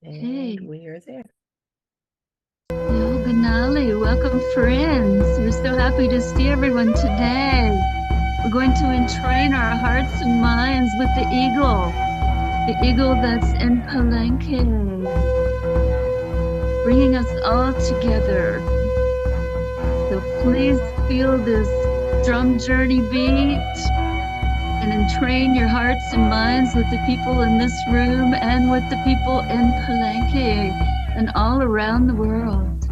Hey, And we are there. yo, Ganali, welcome friends. We're so happy to see everyone today. We're going to entrain our hearts and minds with the eagle that's in Palenque, bringing us all together. So please feel this drum journey beat and entrain your hearts and minds with the people in this room and with the people in Palenque and all around the world.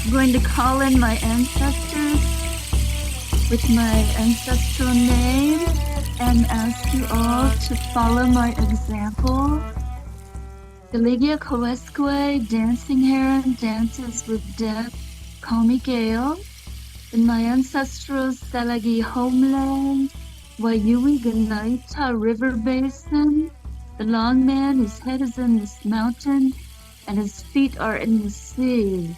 I'm going to call in my ancestors with my ancestral name and ask you all to follow my example. Galigia Koeskwe, dancing heron, dances with death. Call me Gale. In my ancestral Salagi homeland, Wayui Ganaita River Basin, the long man whose head is in this mountain and his feet are in the sea.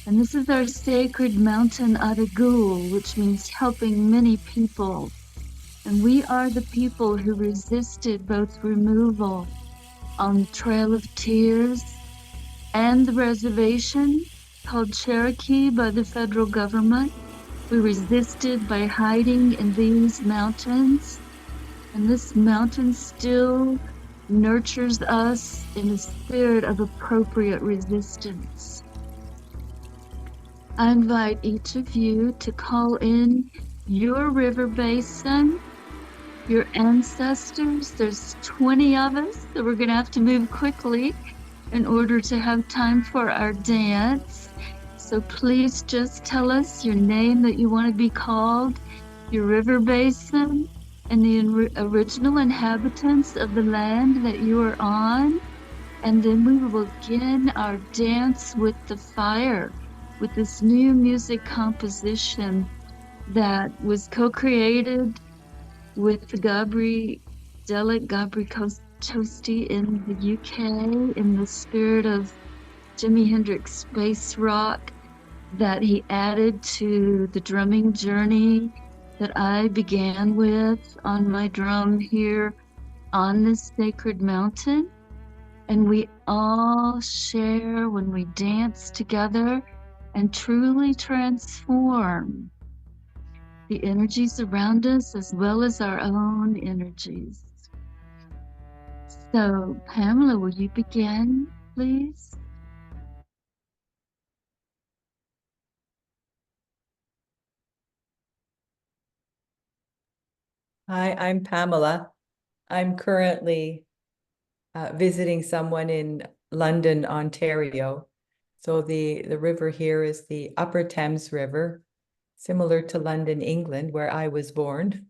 And this is our sacred mountain Adagul, which means helping many people. And we are the people who resisted both removal on the Trail of Tears and the reservation called Cherokee by the federal government. We resisted by hiding in these mountains, and this mountain still nurtures us in a spirit of appropriate resistance. I invite each of you to call in your river basin, your ancestors. There's 20 of us, so we're going to have to move quickly in order to have time for our dance. So please just tell us your name that you want to be called, your river basin, and the original inhabitants of the land that you are on. And then we will begin our dance with the fire, with this new music composition that was co-created with Gabri Toasty in the UK in the spirit of Jimi Hendrix space rock that he added to the drumming journey that I began with on my drum here on this sacred mountain. And we all share when we dance together and truly transform the energies around us as well as our own energies. So, Pamela, will you begin, please? Hi, I'm Pamela. I'm currently visiting someone in London, Ontario. So the river here is the Upper Thames River, similar to London, England, where I was born.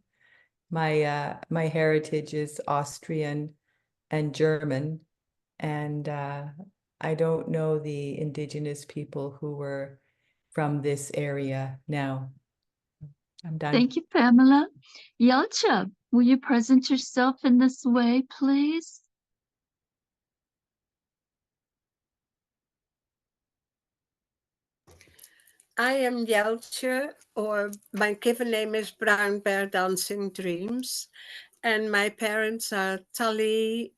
My heritage is Austrian and German, and I don't know the indigenous people who were from this area now. I'm done. Thank you, Pamela. Yalcha, will you present yourself in this way, please? I am Yelche, or my given name is Brown Bear Dancing Dreams, and my parents are Tully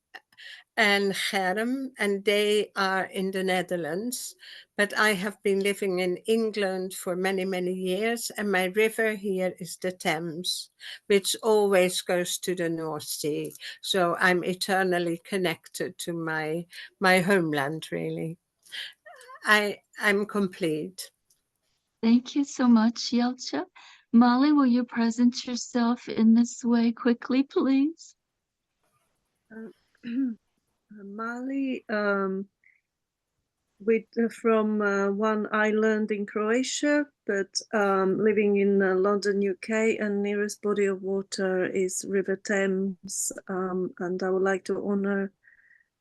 and Germ, and they are in the Netherlands. But I have been living in England for many, many years, and my river here is the Thames, which always goes to the North Sea. So I'm eternally connected to my homeland, really. I'm complete. Thank you so much, Yelcha. Molly, will you present yourself in this way quickly, please? Mali, from one island in Croatia, but living in London, UK, and nearest body of water is River Thames, and I would like to honor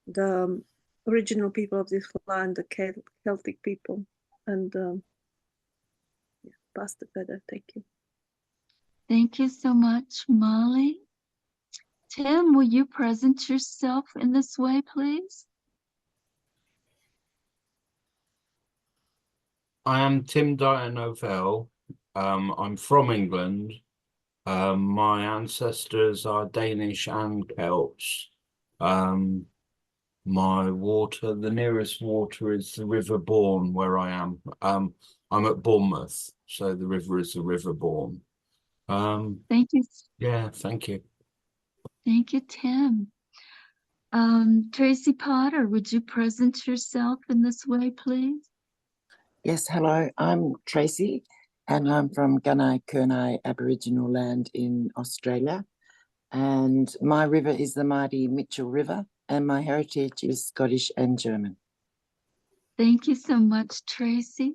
the original people of this land, the Celtic people, and pass the feather. Thank you. Thank you so much, Molly. Tim, will you present yourself in this way, please? I am Tim Dyer Novell. I'm from England. My ancestors are Danish and Celts. My water, the nearest water is the River Bourne, where I am. I'm at Bournemouth, so the river is the River Bourne. Thank you. Yeah, thank you. Thank you, Tim. Tracy Potter, would you present yourself in this way, please? Yes, hello, I'm Tracy, and I'm from Gunai Kurnai Aboriginal land in Australia. And my river is the mighty Mitchell River, and my heritage is Scottish and German. Thank you so much, Tracy.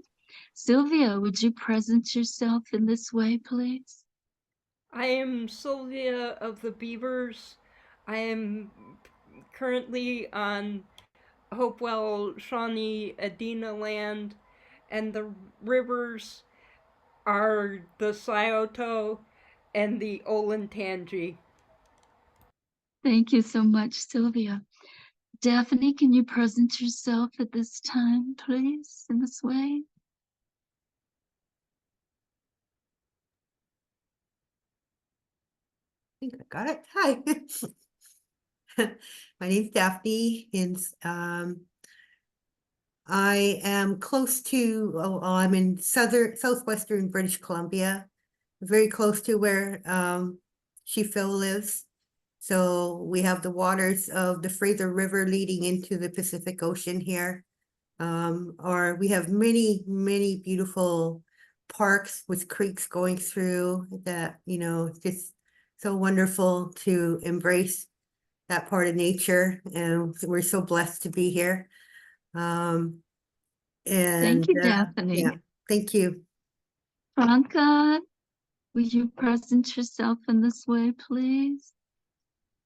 Sylvia, would you present yourself in this way, please? I am Sylvia of the Beavers. I am currently on Hopewell Shawnee Adena land, and the rivers are the Scioto and the Olentangy. Thank you so much, Sylvia. Daphne, can you present yourself at this time, please, in this way? I think I got it. Hi. My name's Daphne, and I am close to, I'm in southwestern British Columbia, very close to where Phil lives. So we have the waters of the Fraser River leading into the Pacific Ocean here. Or we have many, many beautiful parks with creeks going through that, just so wonderful to embrace that part of nature. And we're so blessed to be here. Thank And you, Daphne. yeah, thank you. Franca, will you present yourself in this way, please?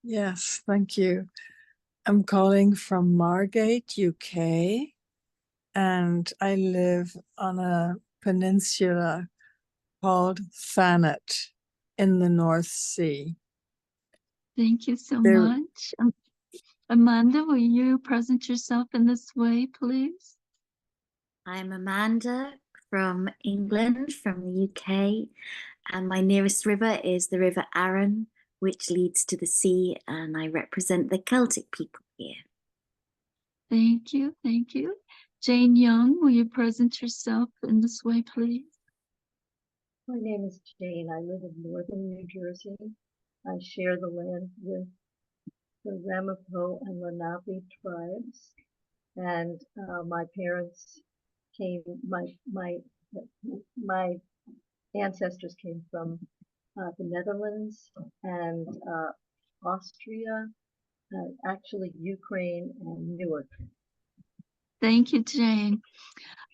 Yes, thank you. I'm calling from Margate, UK, and I live on a peninsula called Thanet in the North Sea. Thank you so There- much. Amanda, will you present yourself in this way, please? I'm Amanda from England, from the UK, and my nearest river is the River Arun, which leads to the sea, and I represent the Celtic people here. Thank you, thank you. Jane Young, will you present yourself in this way, please? My name is Jane. I live in northern New Jersey. I share the land with the Ramapo and Lenape tribes, and my parents came. My ancestors came from the Netherlands and Austria, actually Ukraine and Newark. Thank you, Jane.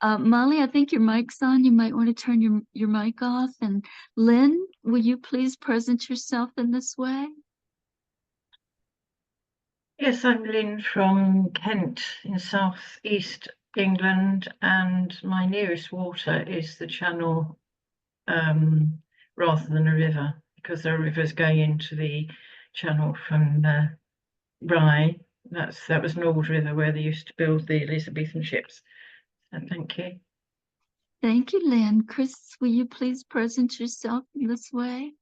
Molly, I think your mic's on. You might want to turn your mic off. And Lynn, will you please present yourself in this way? Yes, I'm Lynn from Kent in southeast England, and my nearest water is the Channel rather than a river, because there are rivers going into the Channel from Rye. That was an old river where they used to build the Elizabethan ships. So thank you. Thank you, Lynn. Chris, will you please present yourself in this way?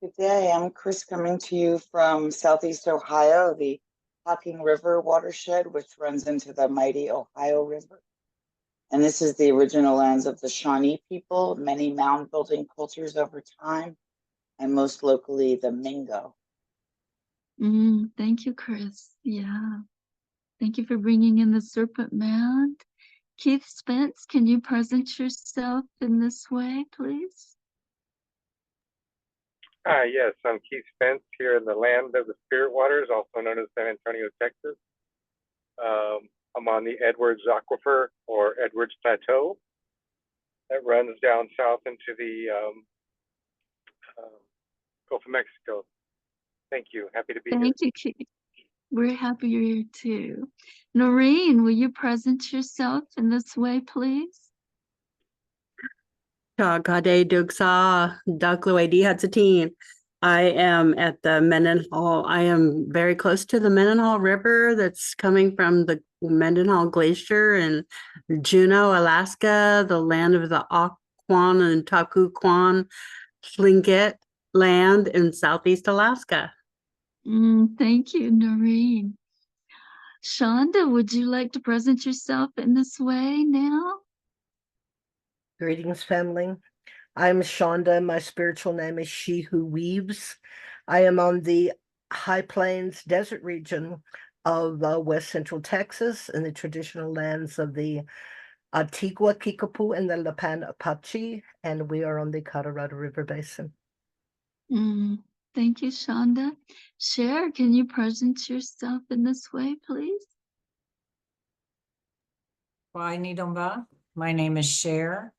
Good day. I'm Chris, coming to you from Southeast Ohio, the Hocking River watershed, which runs into the mighty Ohio River. And this is the original lands of the Shawnee people, many mound building cultures over time, and most locally the Mingo. Thank you, Chris. Yeah. Thank you for bringing in the Serpent Mound. Keith Spence, can you present yourself in this way, please? Yes, I'm Keith Spence here in the land of the Spirit Waters, also known as San Antonio, Texas. I'm on the Edwards Aquifer or Edwards Plateau that runs down south into the Gulf of Mexico. Thank you. Happy to be here. Thank you, Keith. We're happy you're here too. Noreen, will you present yourself in this way, please? Kade Dugsa Dakluedi Hatsateen. I am at the Mendenhall. I am very close to the Mendenhall River that's coming from the Mendenhall Glacier in Juneau, Alaska, the land of the Aquan and Takuquan Tlingit land in Southeast Alaska. Thank you, Noreen. Shonda, would you like to present yourself in this way now? Greetings, family. I'm Shonda. My spiritual name is She Who Weaves. I am on the High Plains desert region of West Central Texas in the traditional lands of the Antigua, Kickapoo, and the Lipan Apache, and we are on the Colorado River Basin. Thank you, Shonda. Cher, can you present yourself in this way, please? Nidomba. My name is Cher.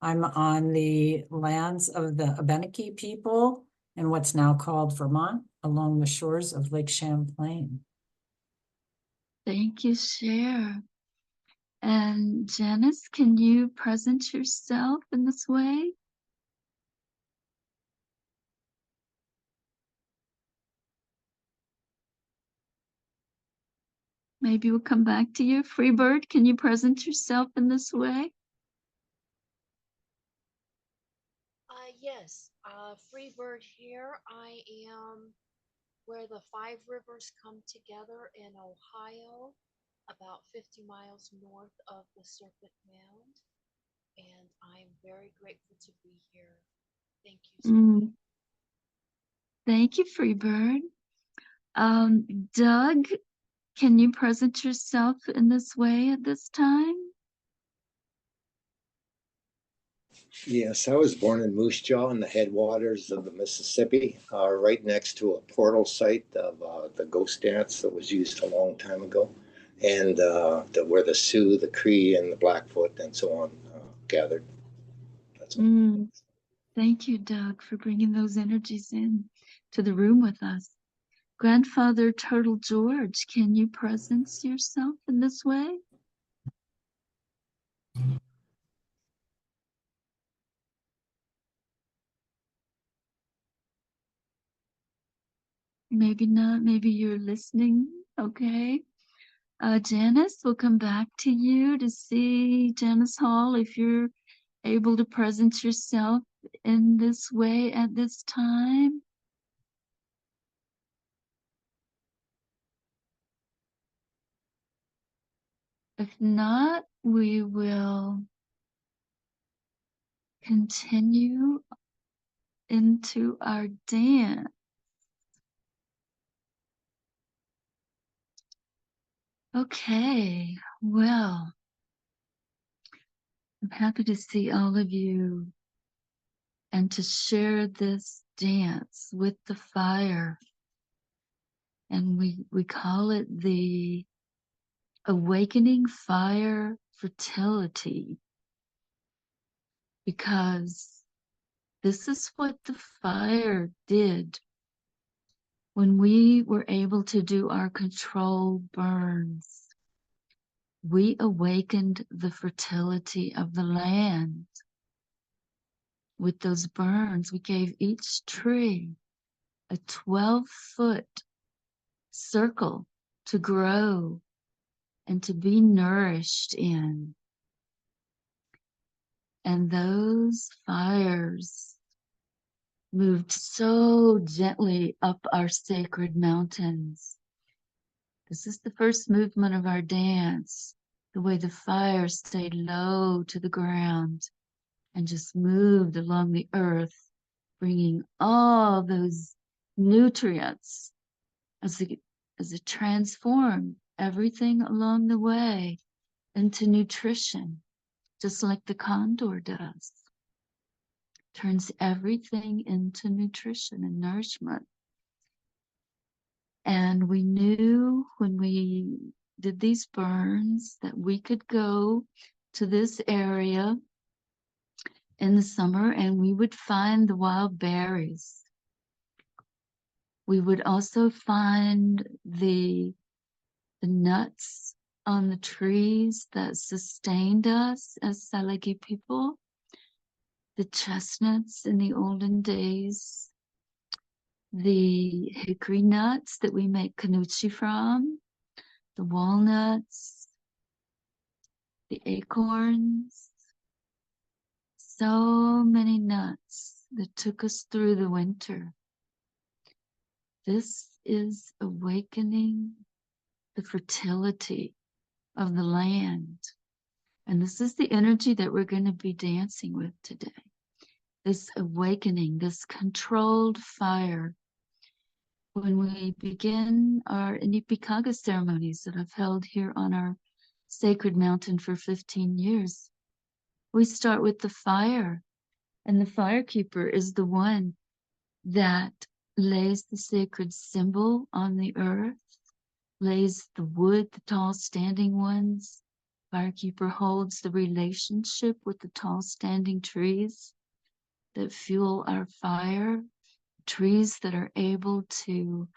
I'm on the lands of the Abenaki people in what's now called Vermont, along the shores of Lake Champlain. Thank you, Cher. And Janice, can you present yourself in this way? Maybe we'll come back to you. Freebird, can you present yourself in this way? Yes, Freebird here. I am where the five rivers come together in Ohio, about 50 miles north of the Serpent Mound. And I'm very grateful to be here. Thank you so much. Thank you, Freebird. Doug, can you present yourself in this way at this time? Yes, I was born in Moose Jaw in the headwaters of the Mississippi, right next to a portal site of the ghost dance that was used a long time ago, and where the Sioux, the Cree, and the Blackfoot, and so on gathered. Thank you, Doug, for bringing those energies in to the room with us. Grandfather Turtle George, can you presence yourself in this way? Maybe not, maybe you're listening. Okay. Janice, we'll come back to you to see, Janice Hall, if you're able to present yourself in this way at this time. If not, we will continue into our dance. Okay, well, I'm happy to see all of you and to share this dance with the fire. And we call it the Awakening Fire Fertility, because this is what the fire did when we were able to do our control burns. We awakened the fertility of the land. With those burns, we gave each tree a 12-foot circle to grow and to be nourished in. And those fires moved so gently up our sacred mountains. This is the first movement of our dance, the way the fire stayed low to the ground and just moved along the earth, bringing all those nutrients as it transformed everything along the way into nutrition, just like the condor does. Turns everything into nutrition and nourishment. And we knew when we did these burns that we could go to this area in the summer and we would find the wild berries. We would also find the nuts on the trees that sustained us as Salagi people, the chestnuts in the olden days, the hickory nuts that we make kanuchi from, the walnuts, the acorns, so many nuts that took us through the winter. This is awakening the fertility of the land. And this is the energy that we're going to be dancing with today. This awakening, this controlled fire. When we begin our Inipikaga ceremonies that I've held here on our sacred mountain for 15 years, we start with the fire. And the firekeeper is the one that lays the sacred symbol on the earth, lays the wood, the tall standing ones, Firekeeper holds the relationship with the tall standing trees that fuel our fire, trees that are able to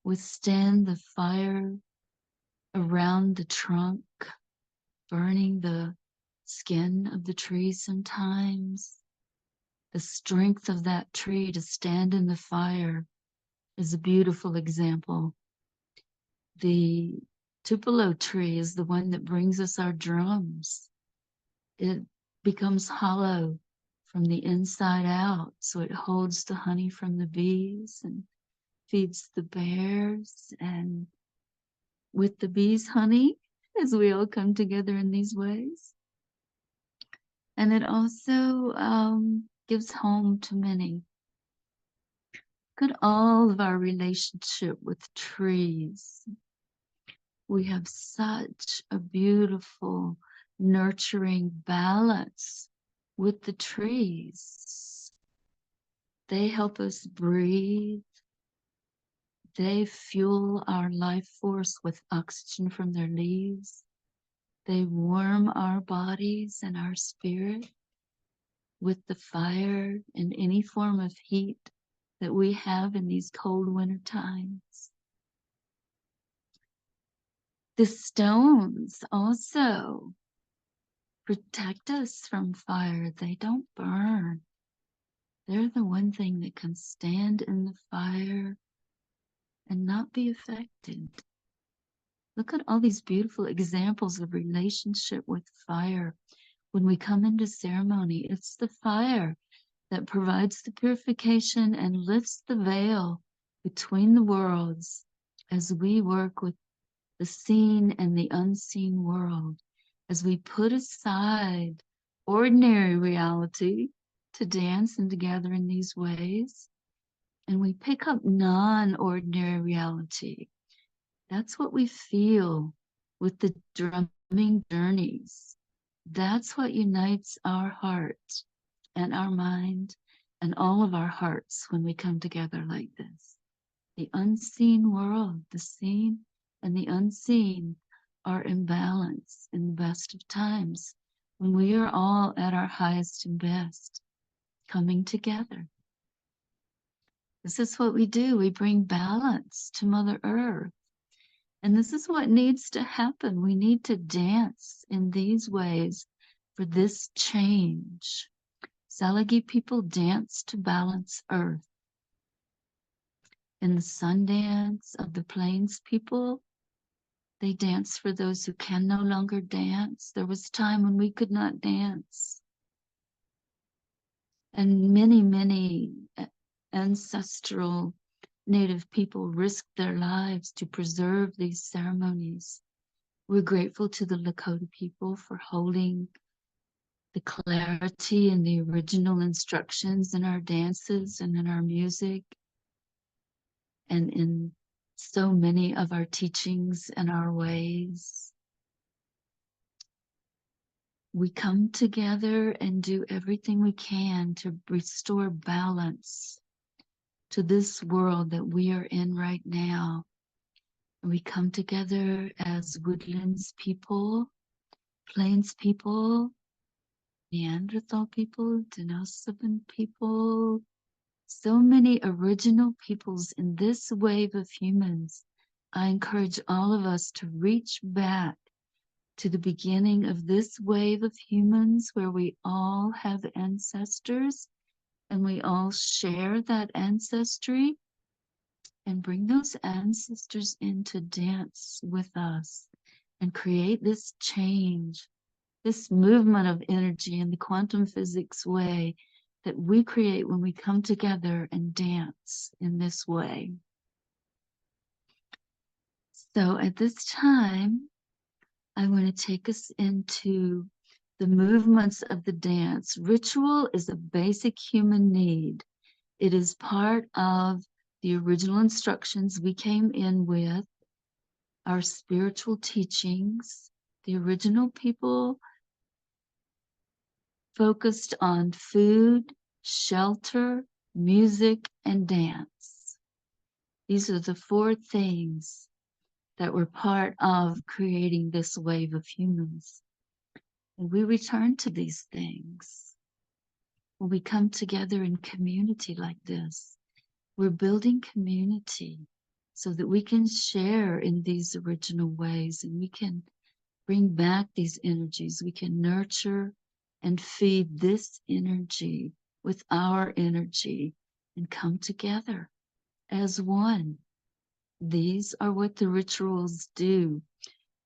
withstand the fire around the trunk, burning the skin of the tree sometimes. The strength of that tree to stand in the fire is a beautiful example. The tupelo tree is the one that brings us our drums. It becomes hollow from the inside out, so it holds the honey from the bees and feeds the bears. And with the bees' honey, as we all come together in these ways. And it also gives home to many. Look at all of our relationship with trees. We have such a beautiful, nurturing balance with the trees. They help us breathe. They fuel our life force with oxygen from their leaves. They warm our bodies and our spirit with the fire and any form of heat that we have in these cold winter times. The stones also protect us from fire. They don't burn. They're the one thing that can stand in the fire and not be affected. Look at all these beautiful examples of relationship with fire. When we come into ceremony, it's the fire that provides the purification and lifts the veil between the worlds as we work with the seen and the unseen world, as we put aside ordinary reality to dance and to gather in these ways, and we pick up non-ordinary reality. That's what we feel with the drumming journeys. That's what unites our heart and our mind and all of our hearts when we come together like this. The unseen world, the seen and the unseen are in balance in the best of times when we are all at our highest and best coming together. This is what we do. We bring balance to Mother Earth. And this is what needs to happen. We need to dance in these ways for this change. Salagi people dance to balance Earth. In the sun dance of the Plains people, they dance for those who can no longer dance. There was a time when we could not dance. And many, many ancestral Native people risked their lives to preserve these ceremonies. We're grateful to the Lakota people for holding the clarity and the original instructions in our dances and in our music and in so many of our teachings and our ways. We come together and do everything we can to restore balance to this world that we are in right now. We come together as woodlands people, plains people, Neanderthal people, Denisovan people, so many original peoples in this wave of humans. I encourage all of us to reach back to the beginning of this wave of humans where we all have ancestors and we all share that ancestry, and bring those ancestors in to dance with us and create this change, this movement of energy in the quantum physics way that we create when we come together and dance in this way. So at this time, I want to take us into the movements of the dance. Ritual is a basic human need. It is part of the original instructions we came in with, our spiritual teachings. The original people focused on food, shelter, music, and dance. These are the four things that were part of creating this wave of humans. And we return to these things. When we come together in community like this, we're building community so that we can share in these original ways and we can bring back these energies. We can nurture and feed this energy with our energy and come together as one. These are what the rituals do.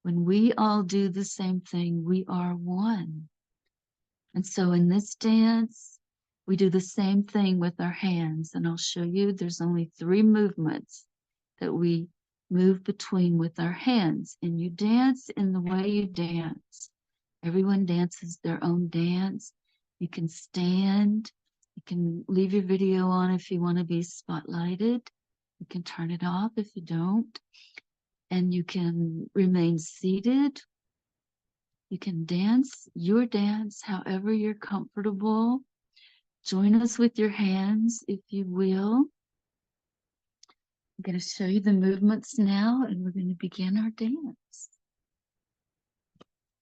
When we all do the same thing, we are one. And so in this dance, we do the same thing with our hands. And I'll show you there's only 3 movements that we move between with our hands. And you dance in the way you dance. Everyone dances their own dance. You can stand. You can leave your video on if you want to be spotlighted. You can turn it off if you don't. And you can remain seated. You can dance your dance however you're comfortable. Join us with your hands if you will. I'm going to show you the movements now and we're going to begin our dance.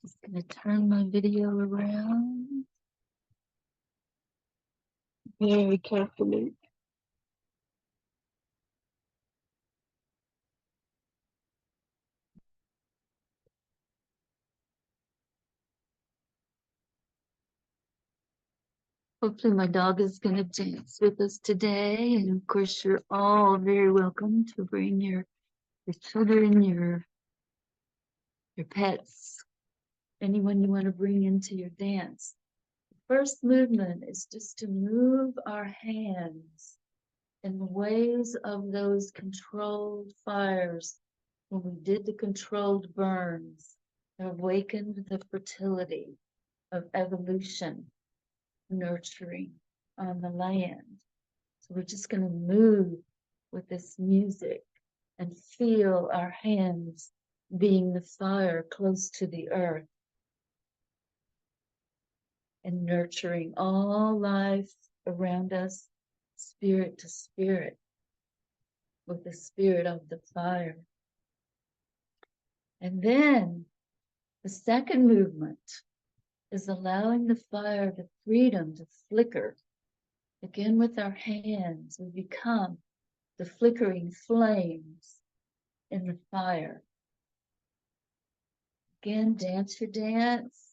Just going to turn my video around very carefully. Hopefully my dog is going to dance with us today. And of course, you're all very welcome to bring your children, your pets, anyone you want to bring into your dance. The first movement is just to move our hands in the ways of those controlled fires when we did the controlled burns that awakened the fertility of evolution, nurturing on the land. So we're just going to move with this music and feel our hands being the fire close to the earth and nurturing all life around us, spirit to spirit, with the spirit of the fire. And then the second movement is allowing the fire the freedom to flicker. Again, with our hands, we become the flickering flames in the fire. Again, dance your dance.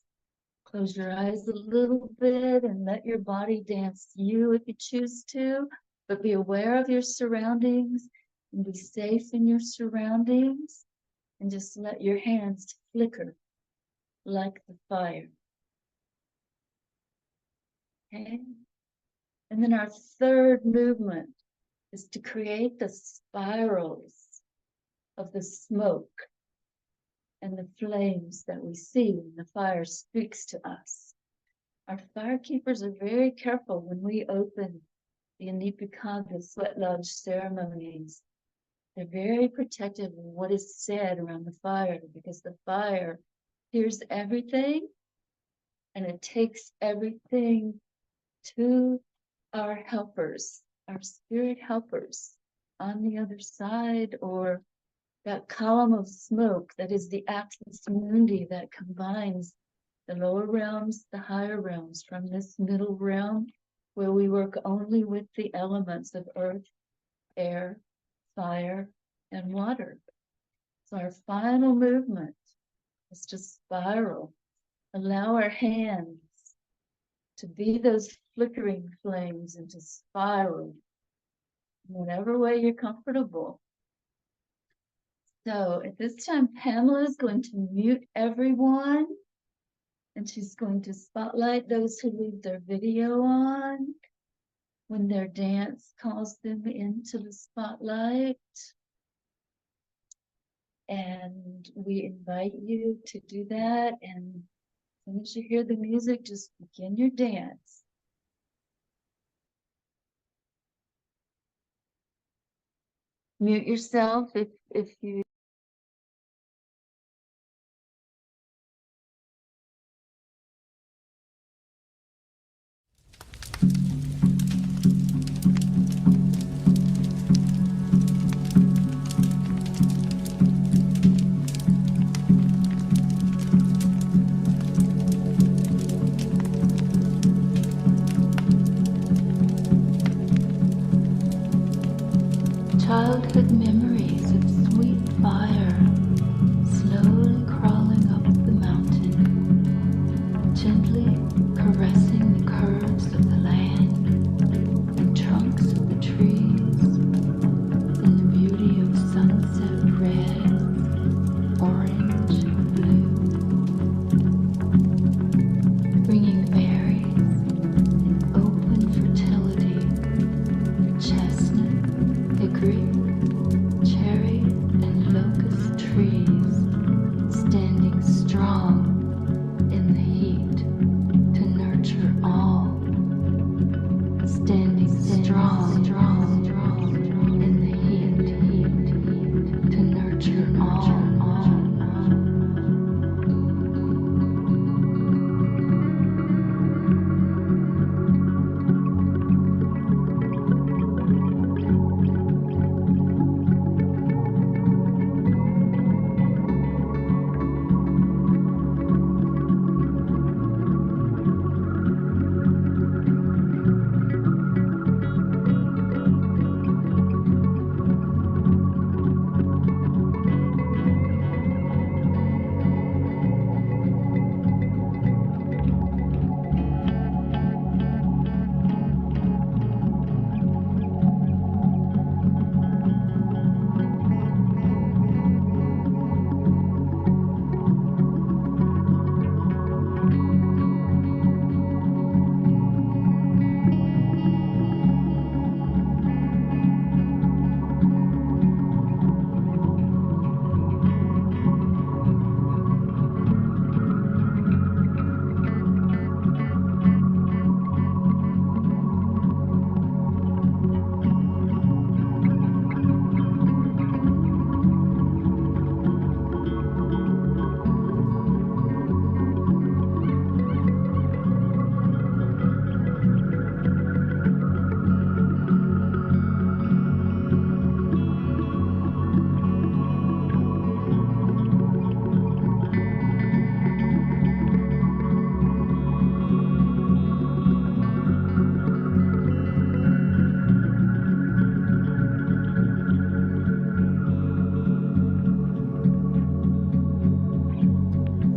Close your eyes a little bit and let your body dance you if you choose to, but be aware of your surroundings and be safe in your surroundings and just let your hands flicker like the fire. Okay? And then our third movement is to create the spirals of the smoke and the flames that we see when the fire speaks to us. Our firekeepers are very careful when we open the Anipikanga sweat lodge ceremonies. They're very protective of what is said around the fire because the fire hears everything and it takes everything to our helpers, our spirit helpers on the other side, or that column of smoke that is the axis mundi that combines the lower realms, the higher realms from this middle realm where we work only with the elements of earth, air, fire, and water. So our final movement is to spiral. Allow our hands to be those flickering flames and to spiral in whatever way you're comfortable. So at this time, Pamela is going to mute everyone and she's going to spotlight those who leave their video on when their dance calls them into the spotlight. And we invite you to do that. And as soon as you hear the music, just begin your dance. Mute yourself if you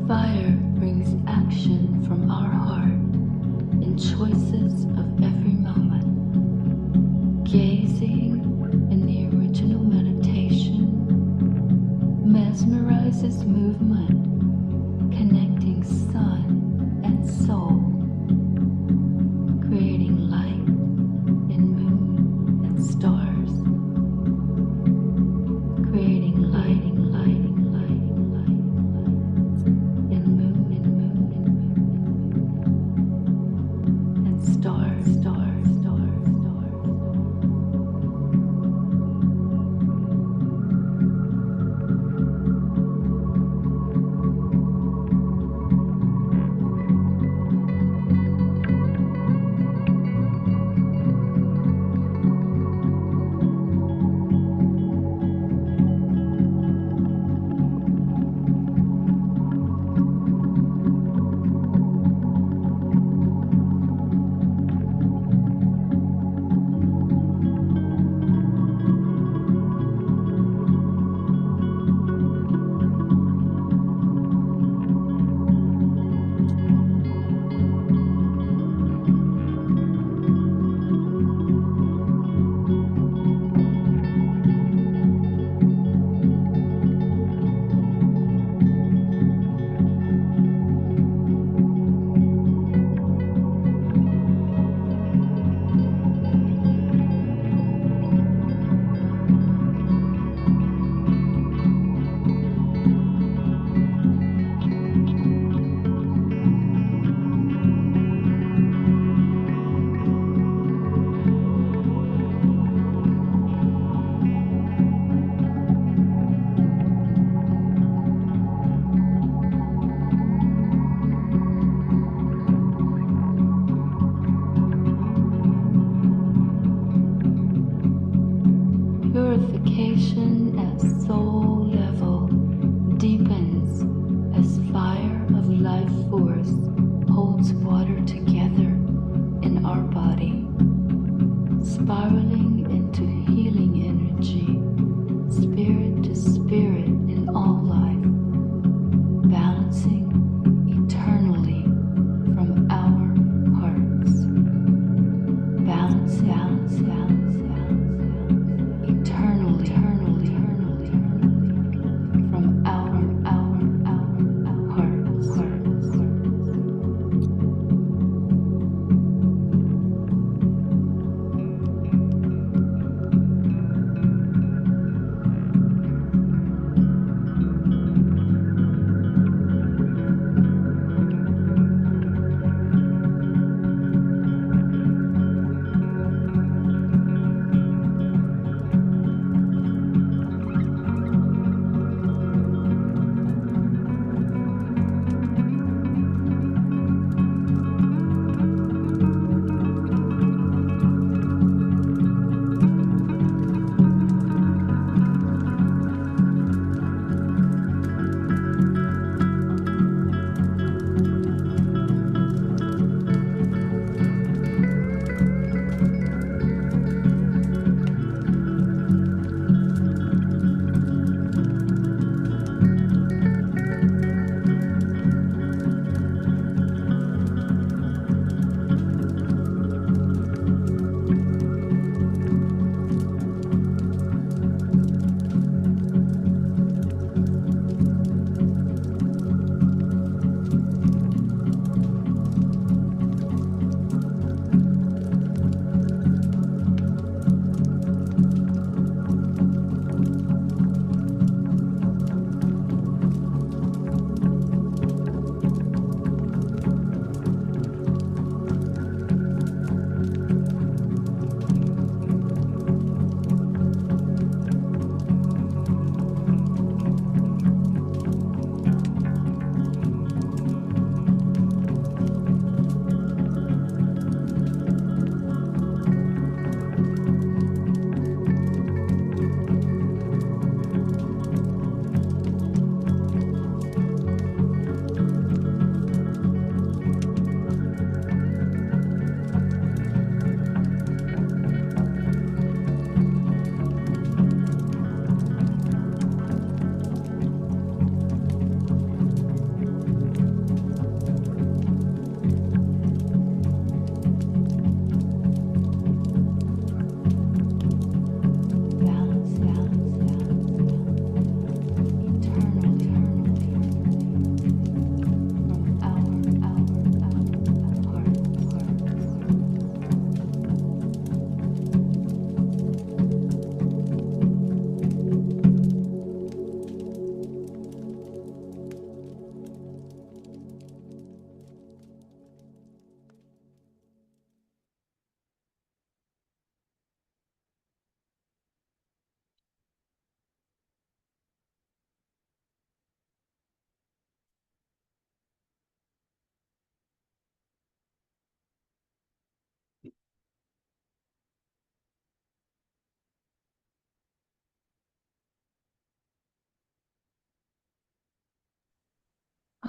Fire brings action from our heart in choices of every moment. Gazing in the original meditation mesmerizes movement, connecting sun and soul, creating light in moon and stars, creating lighting in moon and stars.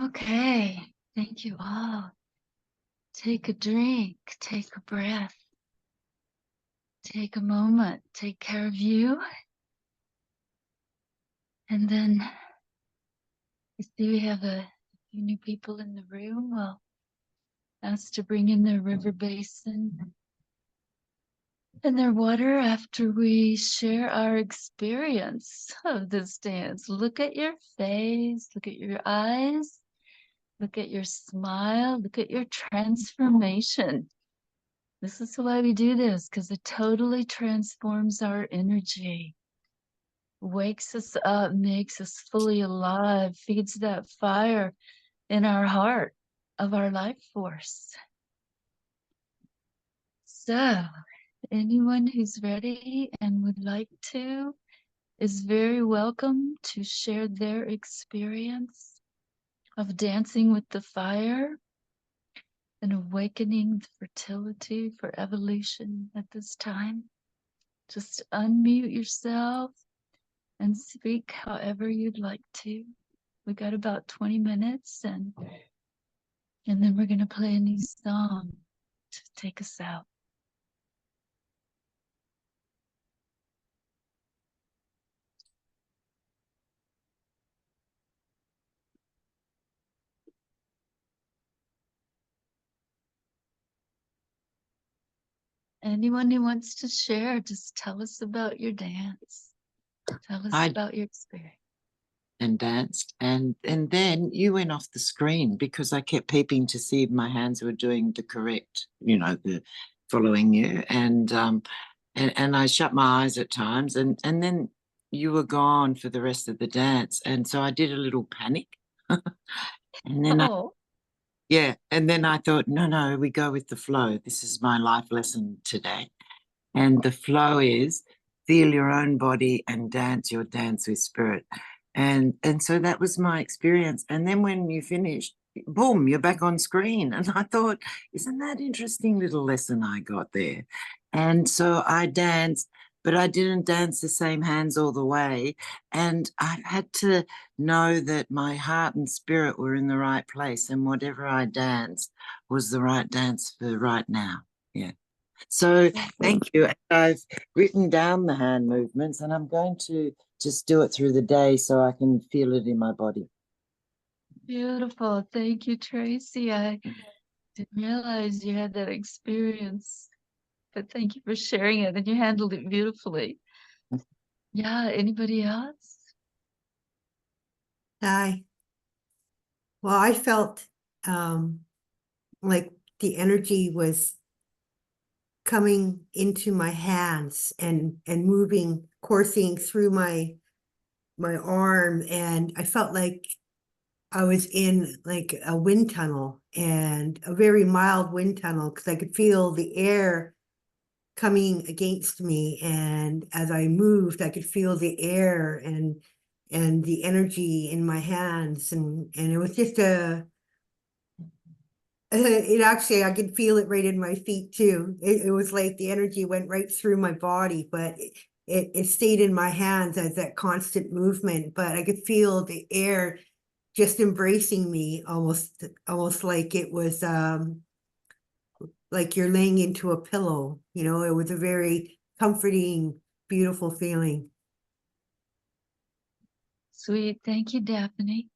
Okay, thank you all. Take a drink, take a breath, take a moment, take care of you. And then I see we have a few new people in the room. Well, asked to bring in their river basin and their water after we share our experience of this dance. Look at your face, look at your eyes, look at your smile, look at your transformation. This is why we do this, because it totally transforms our energy, wakes us up, makes us fully alive, feeds that fire in our heart of our life force. So, anyone who's ready and would like to is very welcome to share their experience of dancing with the fire and awakening the fertility for evolution at this time. Just unmute yourself and speak however you'd like to. We got about 20 minutes and then we're going to play a new song to take us out. Anyone who wants to share, just tell us about your dance. Tell us about your experience. And danced, and then you went off the screen because I kept peeping to see if my hands were doing the correct, the following you, and I shut my eyes at times, and then you were gone for the rest of the dance, and so I did a little panic, and then and then I thought, no, we go with the flow. This is my life lesson today. And the flow is feel your own body and dance your dance with spirit. And so that was my experience. And then when you finished, boom, you're back on screen. And I thought, isn't that interesting little lesson I got there? And so I danced, but I didn't dance the same hands all the way. And I had to know that my heart and spirit were in the right place. And whatever I danced was the right dance for right now. Yeah. So thank you. I've written down the hand movements and I'm going to just do it through the day so I can feel it in my body. Beautiful. Thank you, Tracy. I didn't realize you had that experience, but thank you for sharing it and you handled it beautifully. Yeah, anybody else? Hi. Well, I felt like the energy was coming into my hands and moving, coursing through my arm, and I felt like I was in like a wind tunnel, and a very mild wind tunnel, because I could feel the air coming against me, and as I moved I could feel the air and the energy in my hands, and it was just it actually, I could feel it right in my feet too. It was like the energy went right through my body, but it stayed in my hands as that constant movement. But I could feel the air just embracing me, almost like it was like you're laying into a pillow. It was a very comforting, beautiful feeling. Sweet. Thank you, Daphne.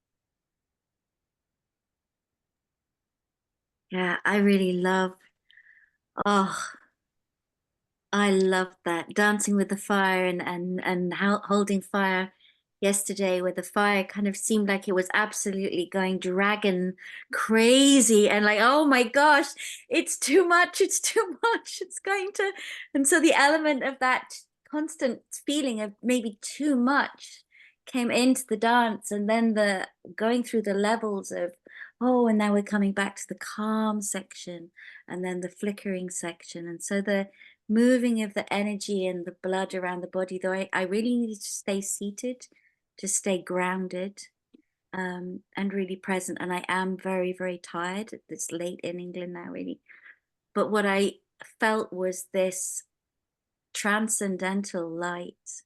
Yeah, I really love, I love that dancing with the fire and holding fire yesterday, where the fire kind of seemed like it was absolutely going dragon crazy and like, oh my gosh, it's too much, it's going to. And so the element of that constant feeling of maybe too much came into the dance, and then the going through the levels of, oh, and now we're coming back to the calm section and then the flickering section. And so the moving of the energy and the blood around the body, though I really needed to stay seated, to stay grounded, and really present. And I am very, very tired. It's late in England now, really. But what I felt was this transcendental light.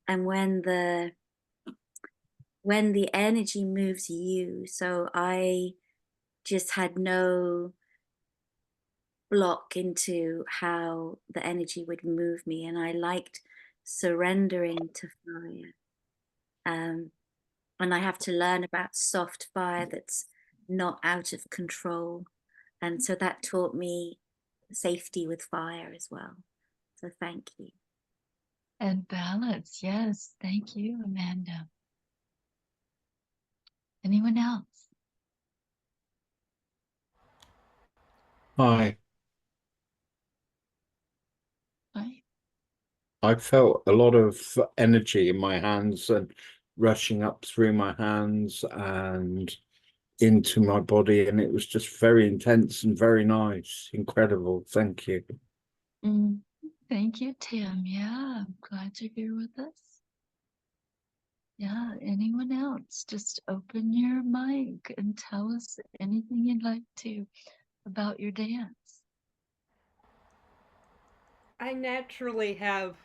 And when when the energy moves you. So I just had no block into how the energy would move me, and I liked surrendering to fire. And I have to learn about soft fire that's not out of control, and so that taught me safety with fire as well. So thank you. And balance. Yes. Thank you, Amanda. Anyone else? Hi. Hi. I felt a lot of energy in my hands and rushing up through my hands and into my body, and it was just very intense and very nice. Incredible. Thank you. Thank you, Tim. Yeah, I'm glad you're here with us. Yeah, anyone else? Just open your mic and tell us anything you'd like to about your dance. I naturally have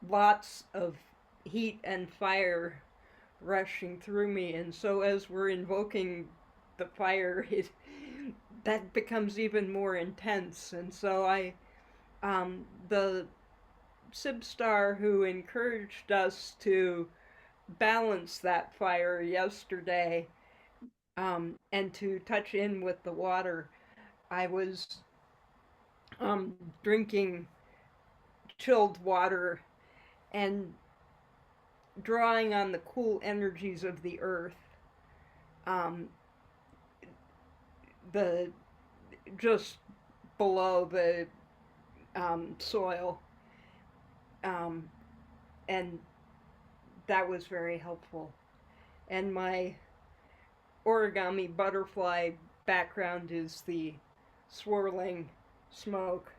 lots of heat and fire rushing through me, and so as we're invoking the fire, that becomes even more intense. And so the Sibstar who encouraged us to balance that fire yesterday, and to touch in with the water, I was drinking chilled water and drawing on the cool energies of the earth. The just below the soil, and that was very helpful. And my origami butterfly background is the swirling smoke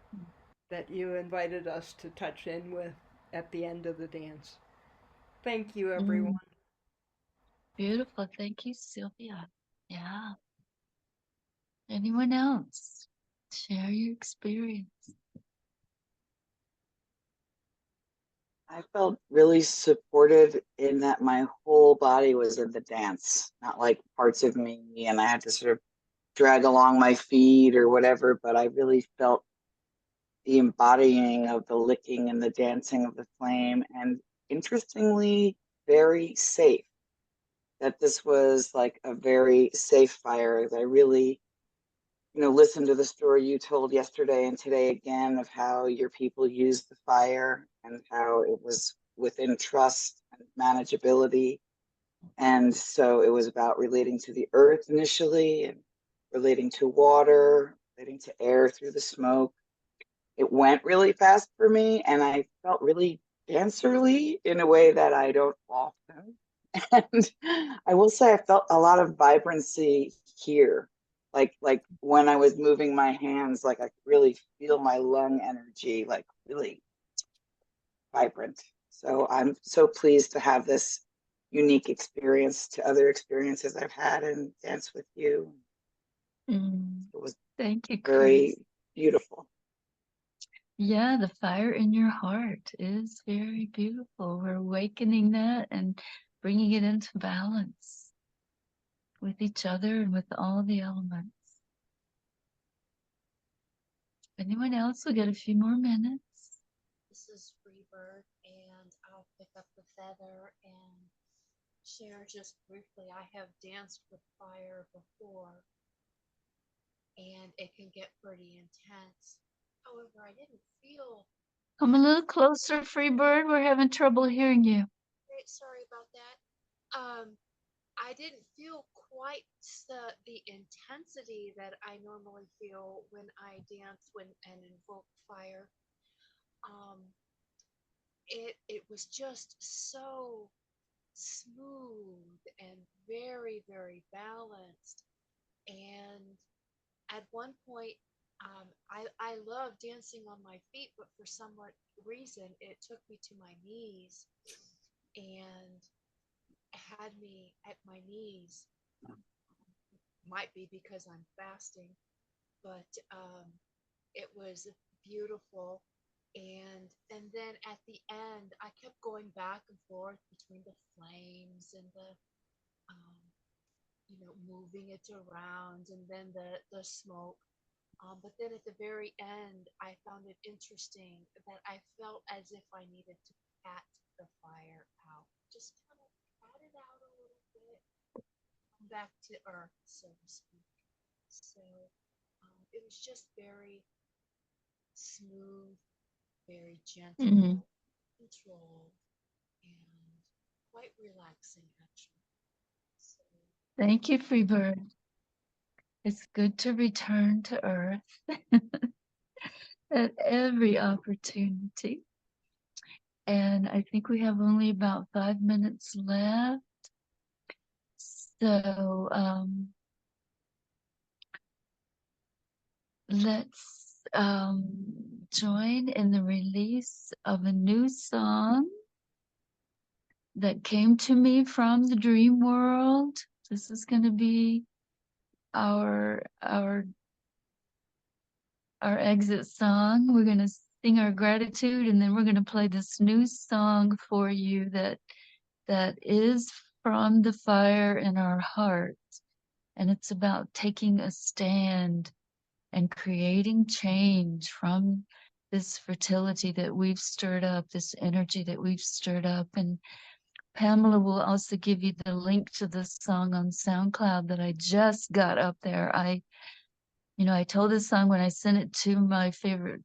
that you invited us to touch in with at the end of the dance. Thank you, everyone. Beautiful. Thank you, Sylvia. Yeah. Anyone else? Share your experience. I felt really supported in that my whole body was in the dance, not like parts of me, and I had to sort of drag along my feet or whatever, but I really felt the embodying of the licking and the dancing of the flame, and interestingly, very safe. That this was like a very safe fire. I really, listened to the story you told yesterday and today again of how your people used the fire and how it was within trust and manageability. And so it was about relating to the earth initially and relating to water, relating to air through the smoke. It went really fast for me, and I felt really dancerly in a way that I don't often. And I will say I felt a lot of vibrancy here. Like when I was moving my hands, like I could really feel my lung energy, like really vibrant. So I'm so pleased to have this unique experience to other experiences I've had and dance with you. It was Thank you, very Chris. beautiful. Yeah, the fire in your heart is very beautiful. We're awakening that and bringing it into balance with each other and with all the elements. Anyone else? We'll get a few more minutes. This is Freebird, and I'll pick up the feather and share just briefly. I have danced with fire before, and it can get pretty intense. However, I didn't feel. Come a little closer, Freebird. We're having trouble hearing you. Sorry about that. I didn't feel quite the intensity that I normally feel when I dance and invoke fire. It was just so smooth and very, very balanced. And at one point, I love dancing on my feet, but for some reason, it took me to my knees and had me at my knees. Might be because I'm fasting, but it was beautiful. And then at the end, I kept going back and forth between the flames and the moving it around, and then the smoke. But then at the very end, I found it interesting that I felt as if I needed to pat the fire out, just kind of pat it out a little bit, come back to earth, so to speak. So it was just very smooth, very gentle, controlled, and quite relaxing, actually. So, Thank you, Freebird. It's good to return to earth at every opportunity. And I think we have only about 5 minutes left. So let's join in the release of a new song that came to me from the dream world. This is going to be our exit song. We're going to sing our gratitude, and then we're going to play this new song for you that is from the fire in our heart. And it's about taking a stand and creating change from this fertility that we've stirred up, this energy that we've stirred up. And Pamela will also give you the link to this song on SoundCloud that I just got up there. I told this song when I sent it to my favorite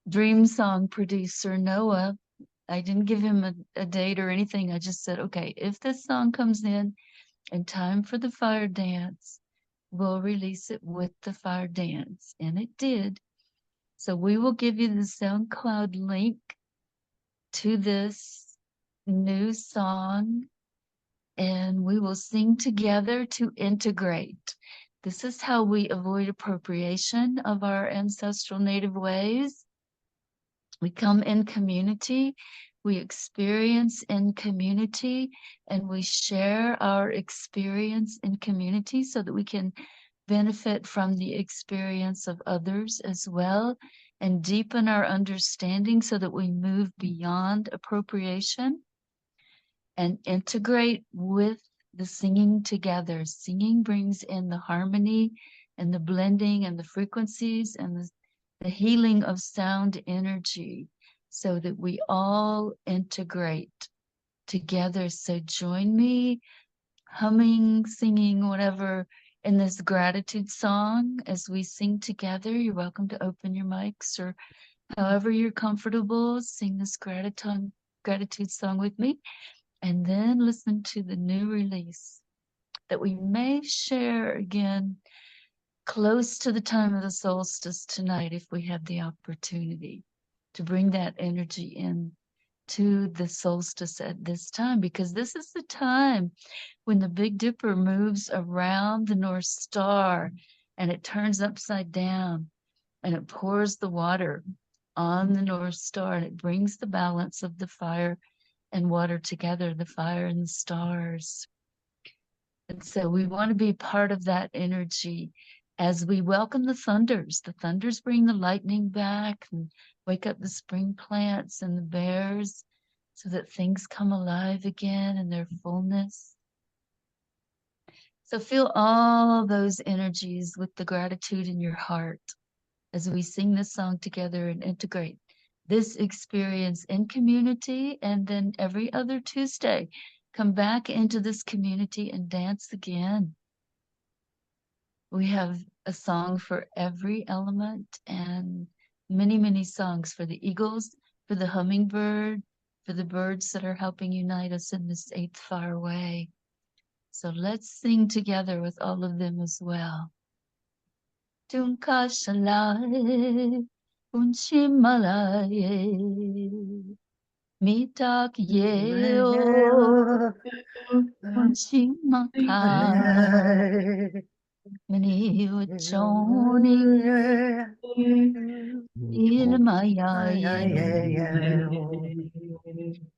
dream song producer, Noah. I didn't give him a date or anything. I just said, okay, if this song comes in time for the fire dance, we'll release it with the fire dance. And it did. So we will give you the SoundCloud link to this new song, and we will sing together to integrate. This is how we avoid appropriation of our ancestral native ways. We come in community, we experience in community, and we share our experience in community so that we can benefit from the experience of others as well, and deepen our understanding so that we move beyond appropriation and integrate with the singing together. Singing brings in the harmony and the blending and the frequencies and the healing of sound energy so that we all integrate together. So join me humming, singing, whatever, in this gratitude song as we sing together. You're welcome to open your mics or however you're comfortable. Sing this gratitude song with me, and then listen to the new release that we may share again close to the time of the solstice tonight if we have the opportunity to bring that energy in to the solstice at this time, because this is the time when the Big Dipper moves around the North Star and it turns upside down and it pours the water on the North Star and it brings the balance of the fire and water together, the fire and the stars. And so we want to be part of that energy as we welcome the thunders. The thunders bring the lightning back and wake up the spring plants and the bears so that things come alive again in their fullness. So feel all those energies with the gratitude in your heart as we sing this song together and integrate this experience in community. And then every other Tuesday, come back into this community and dance again. We have a song for every element and many, many songs for the eagles, for the hummingbird, for the birds that are helping unite us in this eighth fire way. So let's sing together with all of them as well. Tunka shalai, unshimalaye, mitak yeo, unshimaka, mani uchoni, ilmayaye.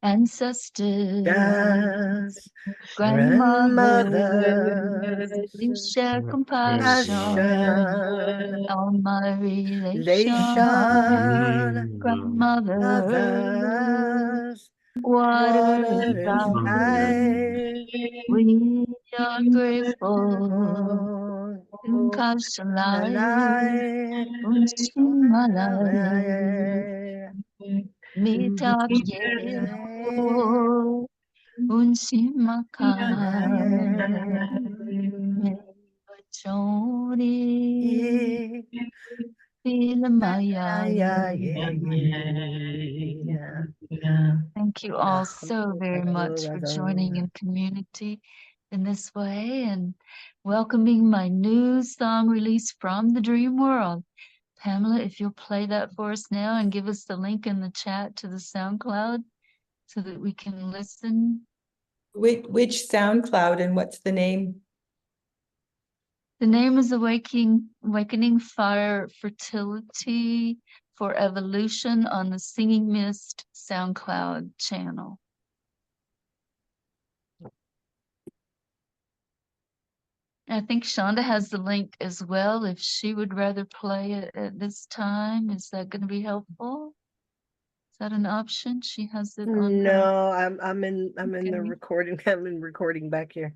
ancestors, Yes, grandmothers, grandmothers, please share compassion passion, on my relation. relation, Grandmother, others, water is water is life. life. We are grateful. Grateful, Kashalai, alive, Unchimalai, Mitakye, Unchimaka, Mechori, Filamaya. Thank you all so very much for joining in community in this way and welcoming my new song release from the dream world. Pamela, if you'll play that for us now and give us the link in the chat to the SoundCloud so that we can listen. Which SoundCloud and what's the name? The name is Awakening Fire Fertility for Evolution on the Singing Mist SoundCloud channel. I think Shonda has the link as well if she would rather play it at this time. Is that going to be helpful? Is that an option? She has it on her. No, I'm in the recording. I'm in recording back here.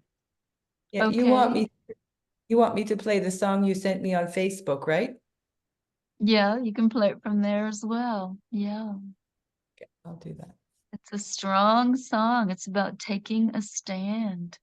Yeah, you want me to play the song you sent me on Facebook, right? Yeah, you can play it from there as well. Yeah. Okay, I'll do that. It's a strong song. It's about taking a stand.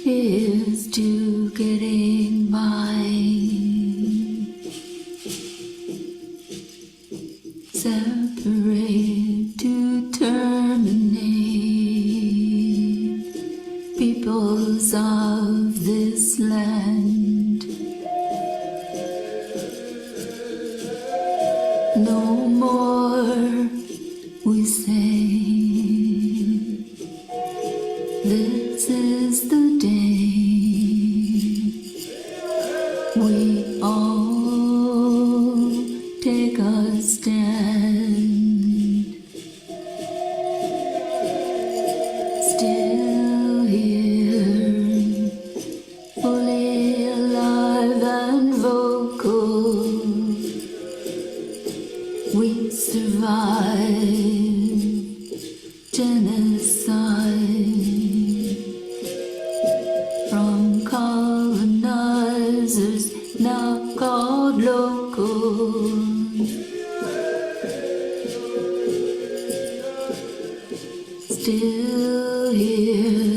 Here's to getting by. Separate to terminate. Peoples of this land. No more, we say. This is the day we all take a stand. Still here, fully alive and vocal. We survive genocide. From colonizers now called locals. Still here,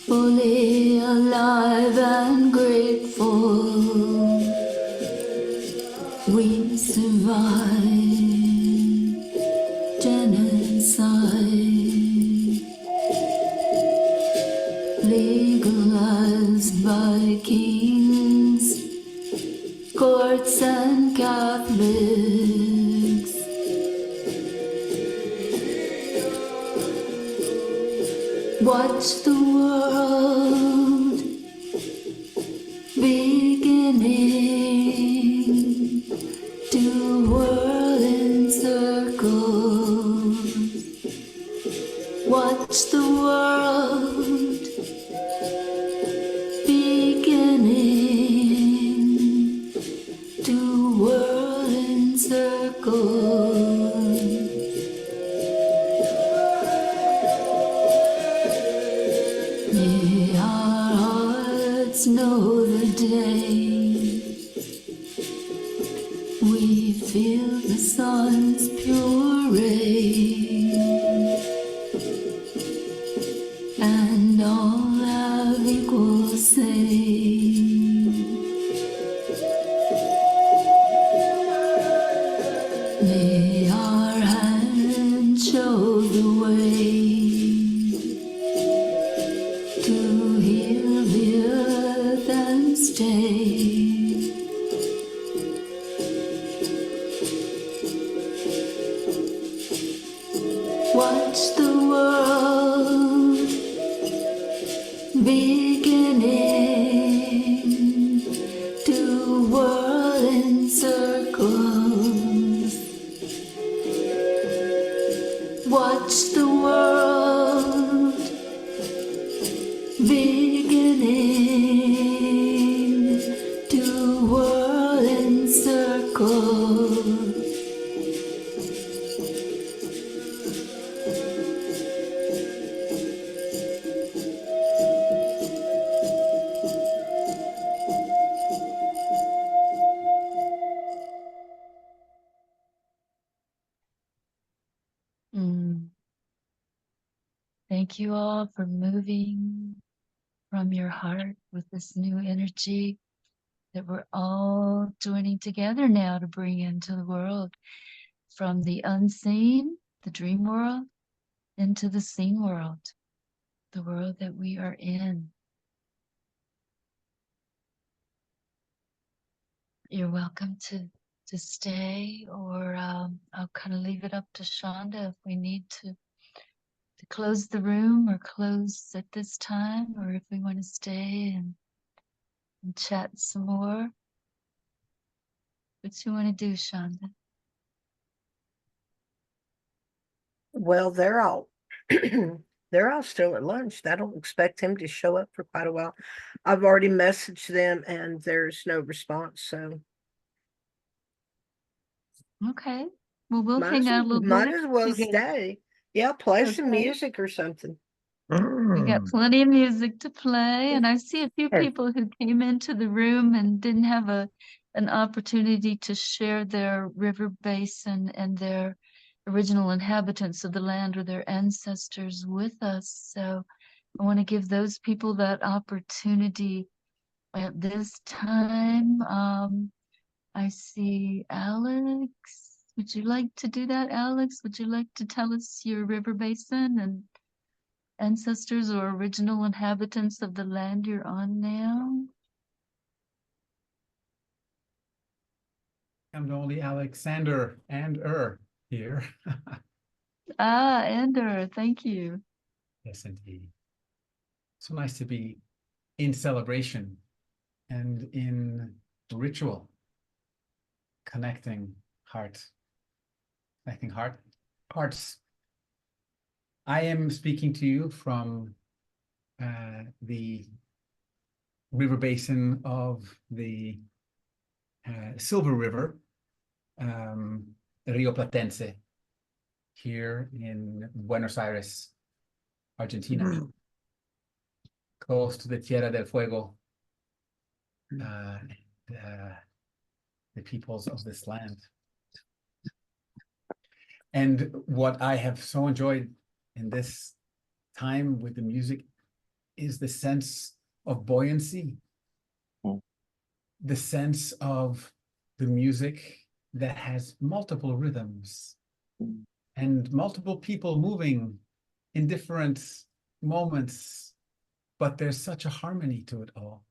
fully alive and grateful. We survive genocide. Legalized by kings, courts and Catholics. Watch the world beginning to whirl in circles. Watch the world beginning to whirl in circles. May our hearts know the day we feel the sun's pure ray, and all have equal May our hand show the way to heal the earth and stay. Watch the world beginning to whirl in circles. Watch the world beginning to whirl in circles. Thank you all for moving from your heart with this new energy that we're all joining together now to bring into the world, from the unseen, the dream world, into the seen world, the world that we are in. You're welcome to stay, or I'll kind of leave it up to Shonda if we need to close the room or close at this time, or if we want to stay and chat some more. What you want to do, Shonda? Well, they're all they're all still at lunch. I don't expect him to show up for quite a while. I've already messaged them and there's no response, so Okay. Well, we'll hang out a little might bit. as well You guys- stay. Yeah, play some Okay. music or something. We got plenty of music to play, and I see a few people who came into the room and didn't have an opportunity to share their river basin and their original inhabitants of the land or their ancestors with us. So I want to give those people that opportunity at this time. I see Alex. Would you like to do that, Alex? Would you like to tell us your river basin and ancestors or original inhabitants of the land you're on now? I'm the only Alexander and here. Ah, Ender, thank you. Yes, indeed. So nice to be in celebration and in ritual, connecting hearts. I am speaking to you from the river basin of the Silver River, Rio Platense, here in Buenos Aires, Argentina, close to the Tierra del Fuego, the peoples of this land. And what I have so enjoyed in this time with the music is the sense of buoyancy, the sense of the music that has multiple rhythms and multiple people moving in different moments, but there's such a harmony to it all.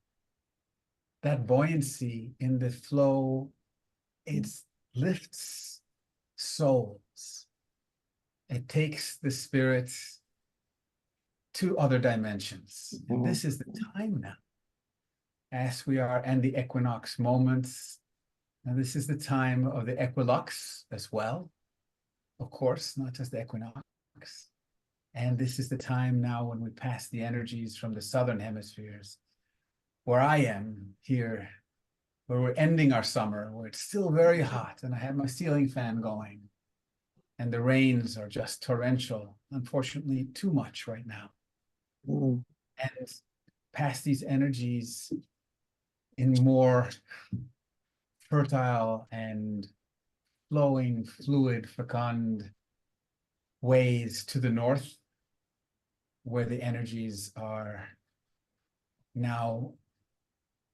That buoyancy in the flow, it lifts souls. It takes the spirit to other dimensions. And this is the time now, as we are in the equinox moments. And this is the time of the equilux as well, of course, not just the equinox. And this is the time now when we pass the energies from the southern hemispheres, where I am here, where we're ending our summer, where it's still very hot, and I have my ceiling fan going, and the rains are just torrential, unfortunately too much right now. And pass these energies in more fertile and flowing, fluid, fecund ways to the north, where the energies are now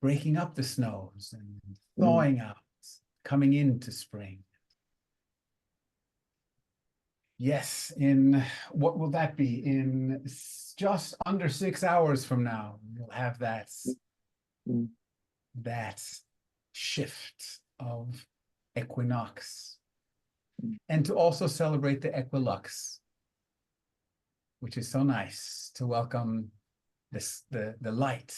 breaking up the snows and thawing out, coming into spring. Yes, in what will that be? In just under 6 hours from now, you'll have that that shift of equinox. And to also celebrate the equilux, which is so nice to welcome this the light,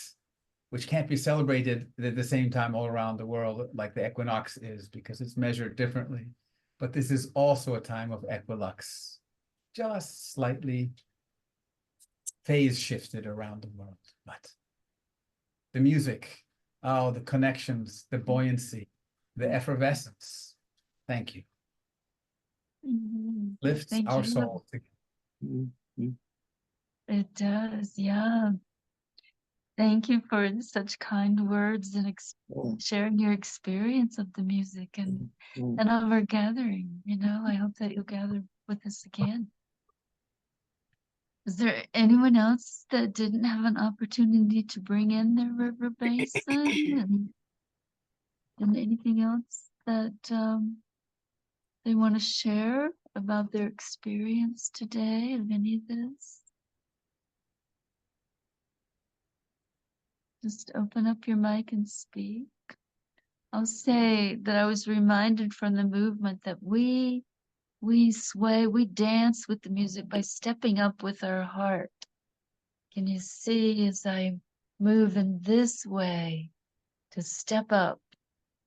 which can't be celebrated at the same time all around the world like the equinox is, because it's measured differently. But this is also a time of equilux, just slightly phase shifted around the world. But the music, oh, the connections, the buoyancy, the effervescence. Thank you. Lifts Thank our you. soul together. It does, yeah. Thank you for such kind words and sharing your experience of the music and of our gathering. You know, I hope that you'll gather with us again. Is there anyone else that didn't have an opportunity to bring in their river basin and anything else that they want to share about their experience today of any of this? Just open up your mic and speak. I'll say that I was reminded from the movement that we sway, we dance with the music by stepping up with our heart. Can you see as I move in this way to step up,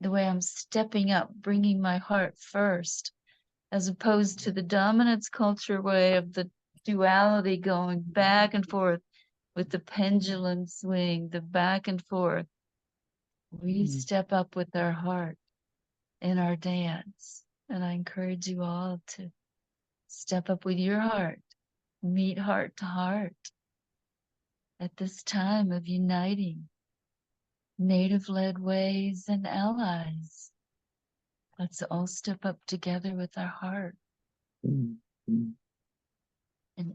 the way I'm stepping up, bringing my heart first, as opposed to the dominance culture way of the duality going back and forth with the pendulum swing, the back and forth. We step up with our heart in our dance. And I encourage you all to step up with your heart, meet heart to heart at this time of uniting native-led ways and allies. Let's all step up together with our heart. And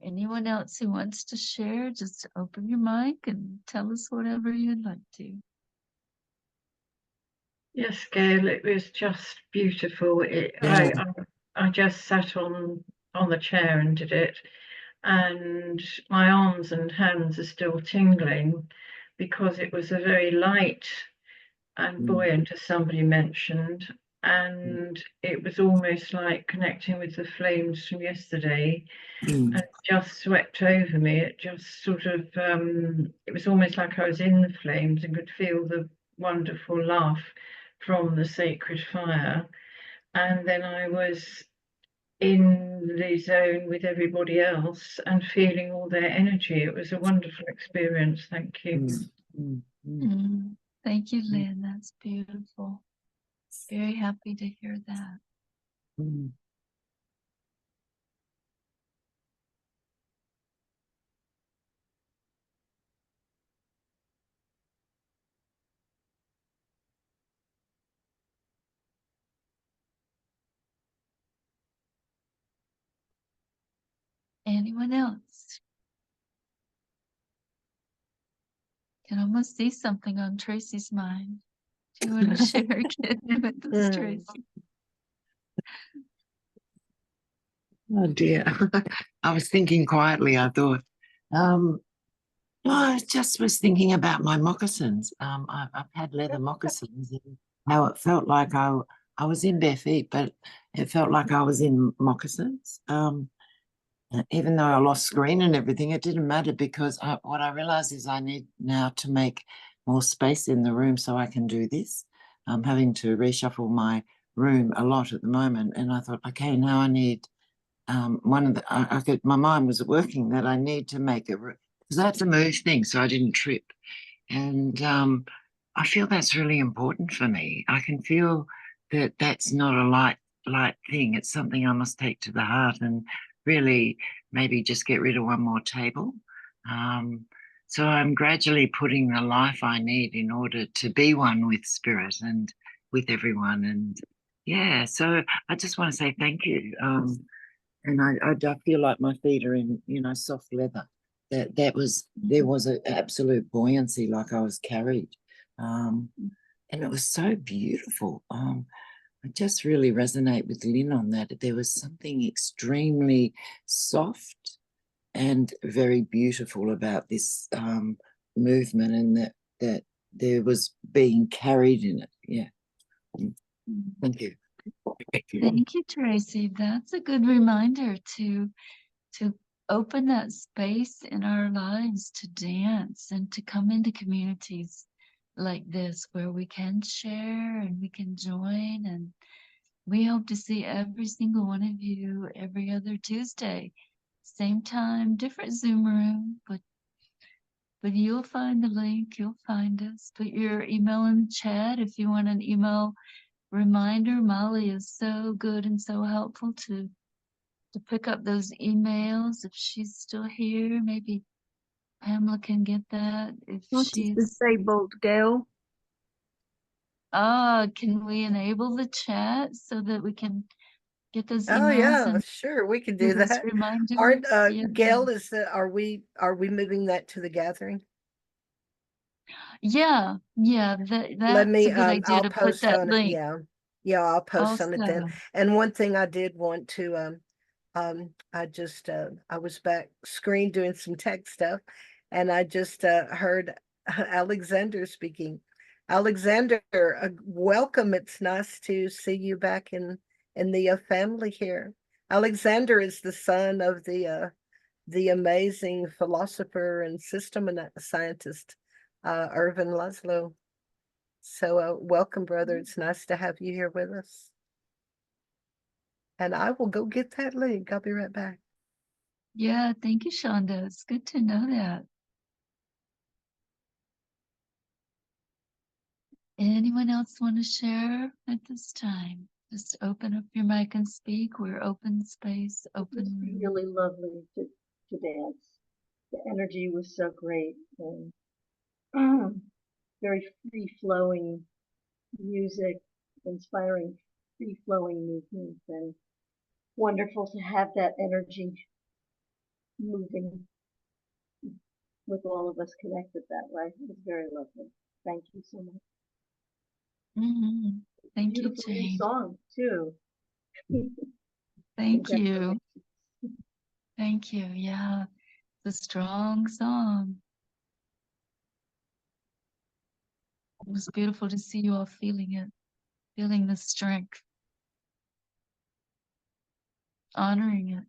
anyone else who wants to share, just open your mic and tell us whatever you'd like to. Yes, Gail, it was just beautiful. I just sat on the chair and did it, and my arms and hands are still tingling because it was a very light and buoyant, as somebody mentioned, and it was almost like connecting with the flames from yesterday, and it just swept over me. It just sort of, it was almost like I was in the flames and could feel the wonderful laugh from the sacred fire. And then I was in the zone with everybody else and feeling all their energy. It was a wonderful experience. Thank you. Thank you, Lynn. That's beautiful. Very happy to hear that. Anyone else? Can almost see something on Tracy's mind. Do you want to share again with us, Tracy? Oh dear. I was thinking quietly, I thought. I just was thinking about my moccasins. I've had leather moccasins and how it felt like I was in bare feet, but it felt like I was in moccasins. Even though I lost screen and everything, it didn't matter because what I realized is I need now to make more space in the room so I can do this. I'm having to reshuffle my room a lot at the moment. And I thought, okay, now I need my mind was working that I need to make it, because I had to move things so I didn't trip. And I feel that's really important for me. I can feel that that's not a light thing. It's something I must take to the heart and really maybe just get rid of one more table. So I'm gradually putting the life I need in order to be one with spirit and with everyone. And yeah, so I just want to say thank you. And I feel like my feet are in, soft leather. There was an absolute buoyancy, like I was carried. And it was so beautiful. I just really resonate with Lynn on that. There was something extremely soft and very beautiful about this movement, and that there was being carried in it. Yeah. Thank you. Thank you, Tracy. That's a good reminder to open that space in our lives to dance and to come into communities like this where we can share and we can join. And we hope to see every single one of you every other Tuesday, same time, different Zoom room, but you'll find the link, you'll find us. Put your email in the chat if you want an email reminder. Molly is so good and so helpful to pick up those emails if she's still here. Maybe Pamela can get that if What is she's disabled, Gail? can we enable the chat so that we can get those Oh emails yeah, and sure, we can do do those that. reminders? Yeah. Gail, are we moving that to the gathering? Yeah, Let that's me a good idea I'll to put post that on it. link. Yeah, I'll post on it then. Also, And one thing I did want to I just I was back screen doing some tech stuff, and I just heard Alexander speaking. Alexander, welcome. It's nice to see you back in the family here. Alexander is the son of the amazing philosopher and system scientist Irvin Laszlo. So welcome, brother. It's nice to have you here with us. And I will go get that link. I'll be right back. yeah, thank you, Shonda. It's good to know that. Anyone else want to share at this time? Just open up your mic and speak. We're open space, open It's room. really lovely to dance. The energy was so great and very free flowing music, inspiring free flowing movement, and wonderful to have that energy moving with all of us connected that way. It was very lovely. Thank you so much. Mm-hmm. Thank you, Beautiful new Jane. song too. Thank you. Thank you. Yeah, it's a strong song. It was beautiful to see you all feeling it, feeling the strength, honoring it.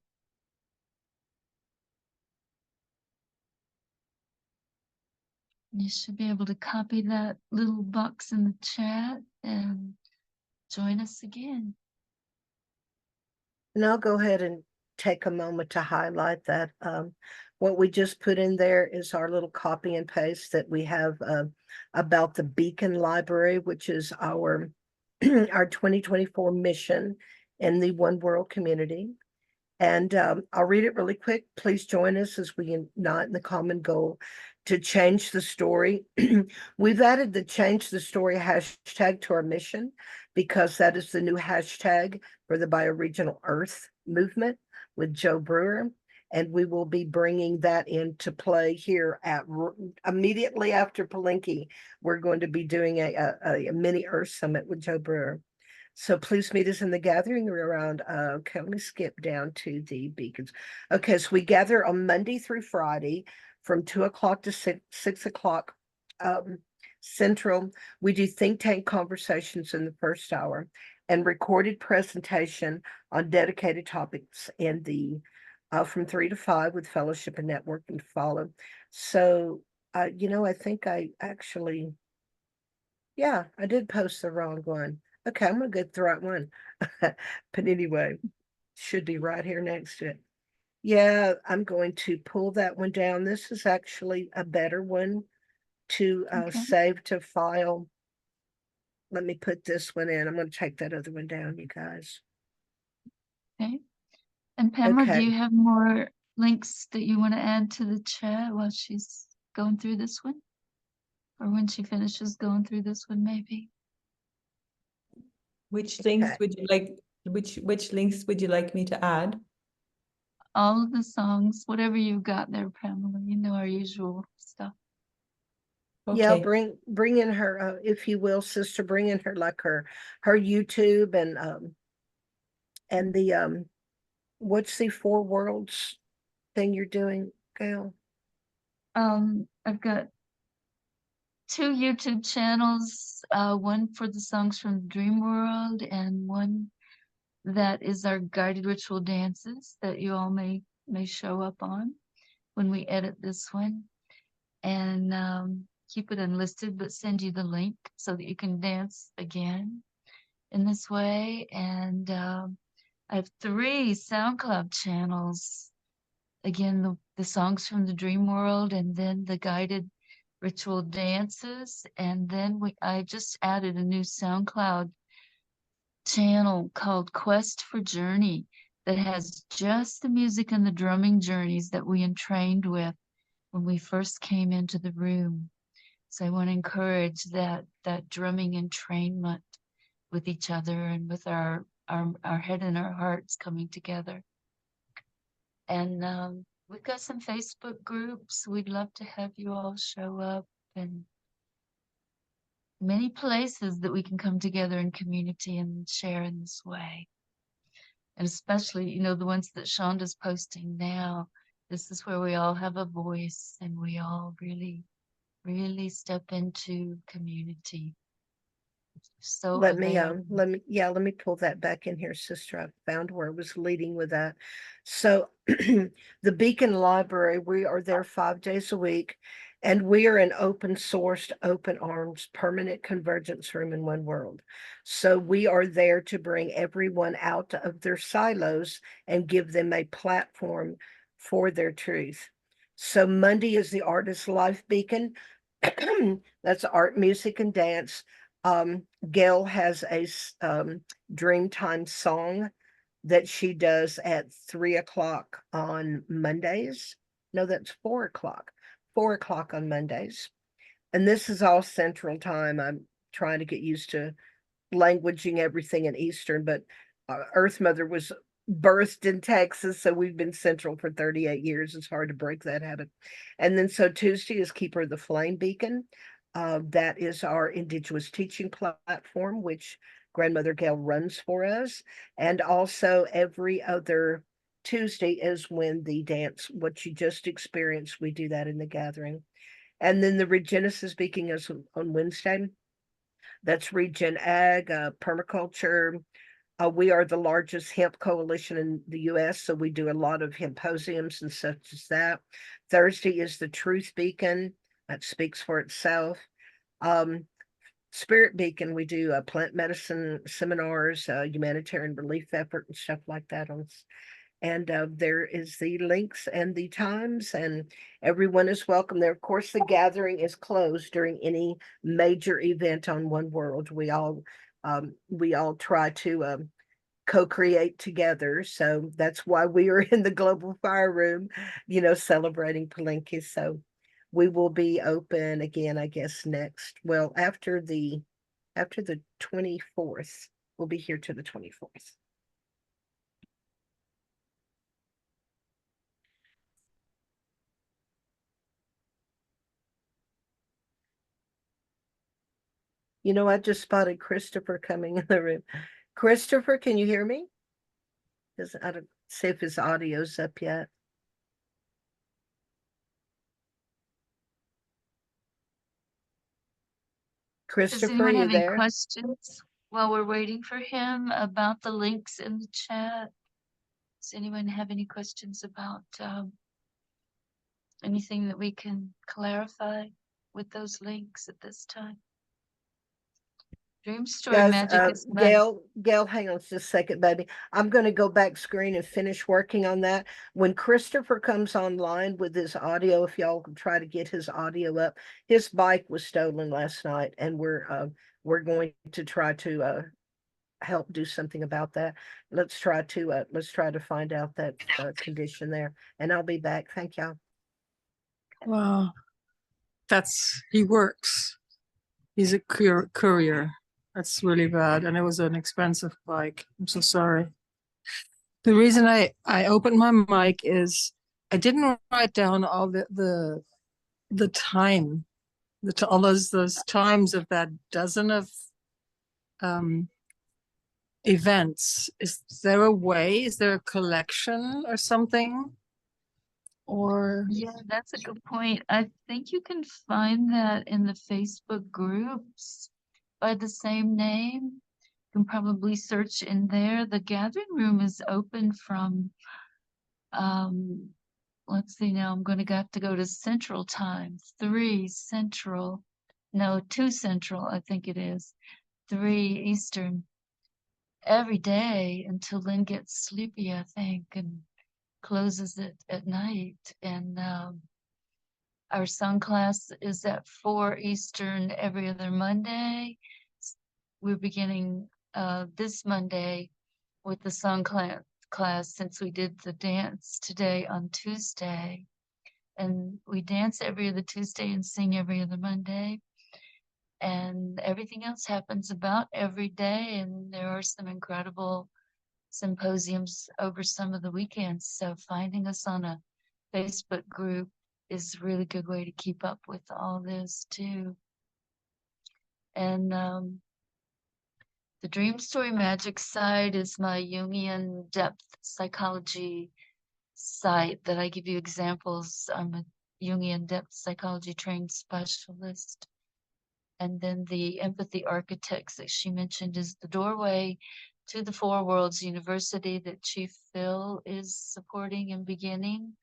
You should be able to copy that little box in the chat and join us again. And I'll go ahead and take a moment to highlight that. What we just put in there is our little copy and paste that we have about the Beacon Library, which is our our 2024 mission in the One World community. And I'll read it really quick. Please join us as we unite in the common goal to change the story. We've added the change the story hashtag to our mission because that is the new hashtag for the Bioregional Earth movement with Joe Brewer. And we will be bringing that into play here at immediately after Palenque. We're going to be doing a mini Earth Summit with Joe Brewer. So please meet us in the gathering around, okay, let me skip down to the beacons. Okay, so we gather on Monday through Friday from 2 o'clock to 6 o'clock Central. We do think tank conversations in the first hour and recorded presentation on dedicated topics in the from 3 to 5 with fellowship and networking to follow. So, you know, I think I actually, yeah, I did post the wrong one. Okay, I'm gonna get the right one. But anyway, should be right here next to it. Yeah, I'm going to pull that one down. This is actually a better one to save to file. Let me put this one in. I'm going to take that other one down, you guys. Okay. And Pamela, do Okay. you have more links that you want to add to the chat while she's going through this one? Or when she finishes going through this one, maybe? Which links would you like, which links would you like me to add? All of the songs, whatever you've got there, Pamela, you know our usual stuff. Yeah, Okay. bring in her, if you will, sister, bring in her like her YouTube and the what's the Four Worlds thing you're doing, Gail? I've got 2 YouTube channels, one for the songs from the Dream World and one that is our guided ritual dances that you all may show up on when we edit this one. And keep it unlisted, but send you the link so that you can dance again in this way. And I have 3 SoundCloud channels. Again, the songs from the Dream World, and then the guided ritual dances. And then I just added a new SoundCloud channel called Quest for Journey that has just the music and the drumming journeys that we entrained with when we first came into the room. So I want to encourage that drumming entrainment with each other and with our head and our hearts coming together. And we've got some Facebook groups. We'd love to have you all show up, and many places that we can come together in community and share in this way. And especially, you know, the ones that Shonda's posting now. This is where we all have a voice and we all really step into community. So Let me pull that back in here, sister. I found where I was leading with that. So the Beacon Library, we are there 5 days a week, and we are an open sourced, open arms, permanent convergence room in one world. So we are there to bring everyone out of their silos and give them a platform for their truth. So Monday is the Artist Life Beacon. That's art, music, and dance. Gail has a Dreamtime song that she does at 3 o'clock on Mondays. No, that's 4 o'clock. 4 o'clock on Mondays. And this is all Central Time. I'm trying to get used to languaging everything in Eastern, but Earth Mother was birthed in Texas, so we've been Central for 38 years. It's hard to break that habit. And then so Tuesday is Keeper of the Flame Beacon. That is our indigenous teaching platform, which Grandmother Gail runs for us. And also every other Tuesday is when the dance, what you just experienced, we do that in the gathering. And then the Regenesis Beacon is on Wednesday. That's Regen Ag, permaculture. We are the largest hemp coalition in the US, so we do a lot of hemposiums and such as that. Thursday is the Truth Beacon. That speaks for itself. Spirit Beacon, we do plant medicine seminars, humanitarian relief effort and stuff like that. And there is the links and the times, and everyone is welcome there. Of course, the gathering is closed during any major event on One World. We all try to co-create together. So that's why we are in the Global Fire Room, celebrating Palenque. So we will be open again, I guess, after the 24th. We'll be here to the 24th. I just spotted Christopher coming in the room. Christopher, can you hear me? I don't see if his audio's up yet. Christopher, does anyone are have you any there? questions while we're waiting for him about the links in the chat? Does anyone have any questions about anything that we can clarify with those links at this time? Dream Story Guys, Magic is Gail, hang on just a second, baby. I'm going to go back screen and finish working on that. When Christopher comes online with his audio, if y'all can try to get his audio up, his bike was stolen last night, and we're going to try to help do something about that. Let's try to find out that condition there, and I'll be back. Thank y'all. Wow, he works. He's a courier. That's really bad. And it was an expensive bike. I'm so sorry. The reason I opened my mic is I didn't write down all the time all those times of that dozen of events. Is there a way? Is there a collection or something? Or Yeah, that's a good point. I think you can find that in the Facebook groups by the same name. You can probably search in there. The gathering room is open from, let's see now, I'm going to have to go to Central Time, 3 Central, no, 2 Central, I think it is, 3 Eastern, every day until Lynn gets sleepy, I think, and closes it at night. And our song class is at 4 Eastern every other Monday. We're beginning this Monday with the song class since we did the dance today on Tuesday. And we dance every other Tuesday and sing every other Monday. And everything else happens about every day. And there are some incredible symposiums over some of the weekends. So finding us on a Facebook group is a really good way to keep up with all this too. And the Dream Story Magic site is my Jungian depth psychology site that I give you examples. I'm a Jungian depth psychology trained specialist. And then the Empathy Architects that she mentioned is the doorway to the Four Worlds University that Chief Phil is supporting and beginning.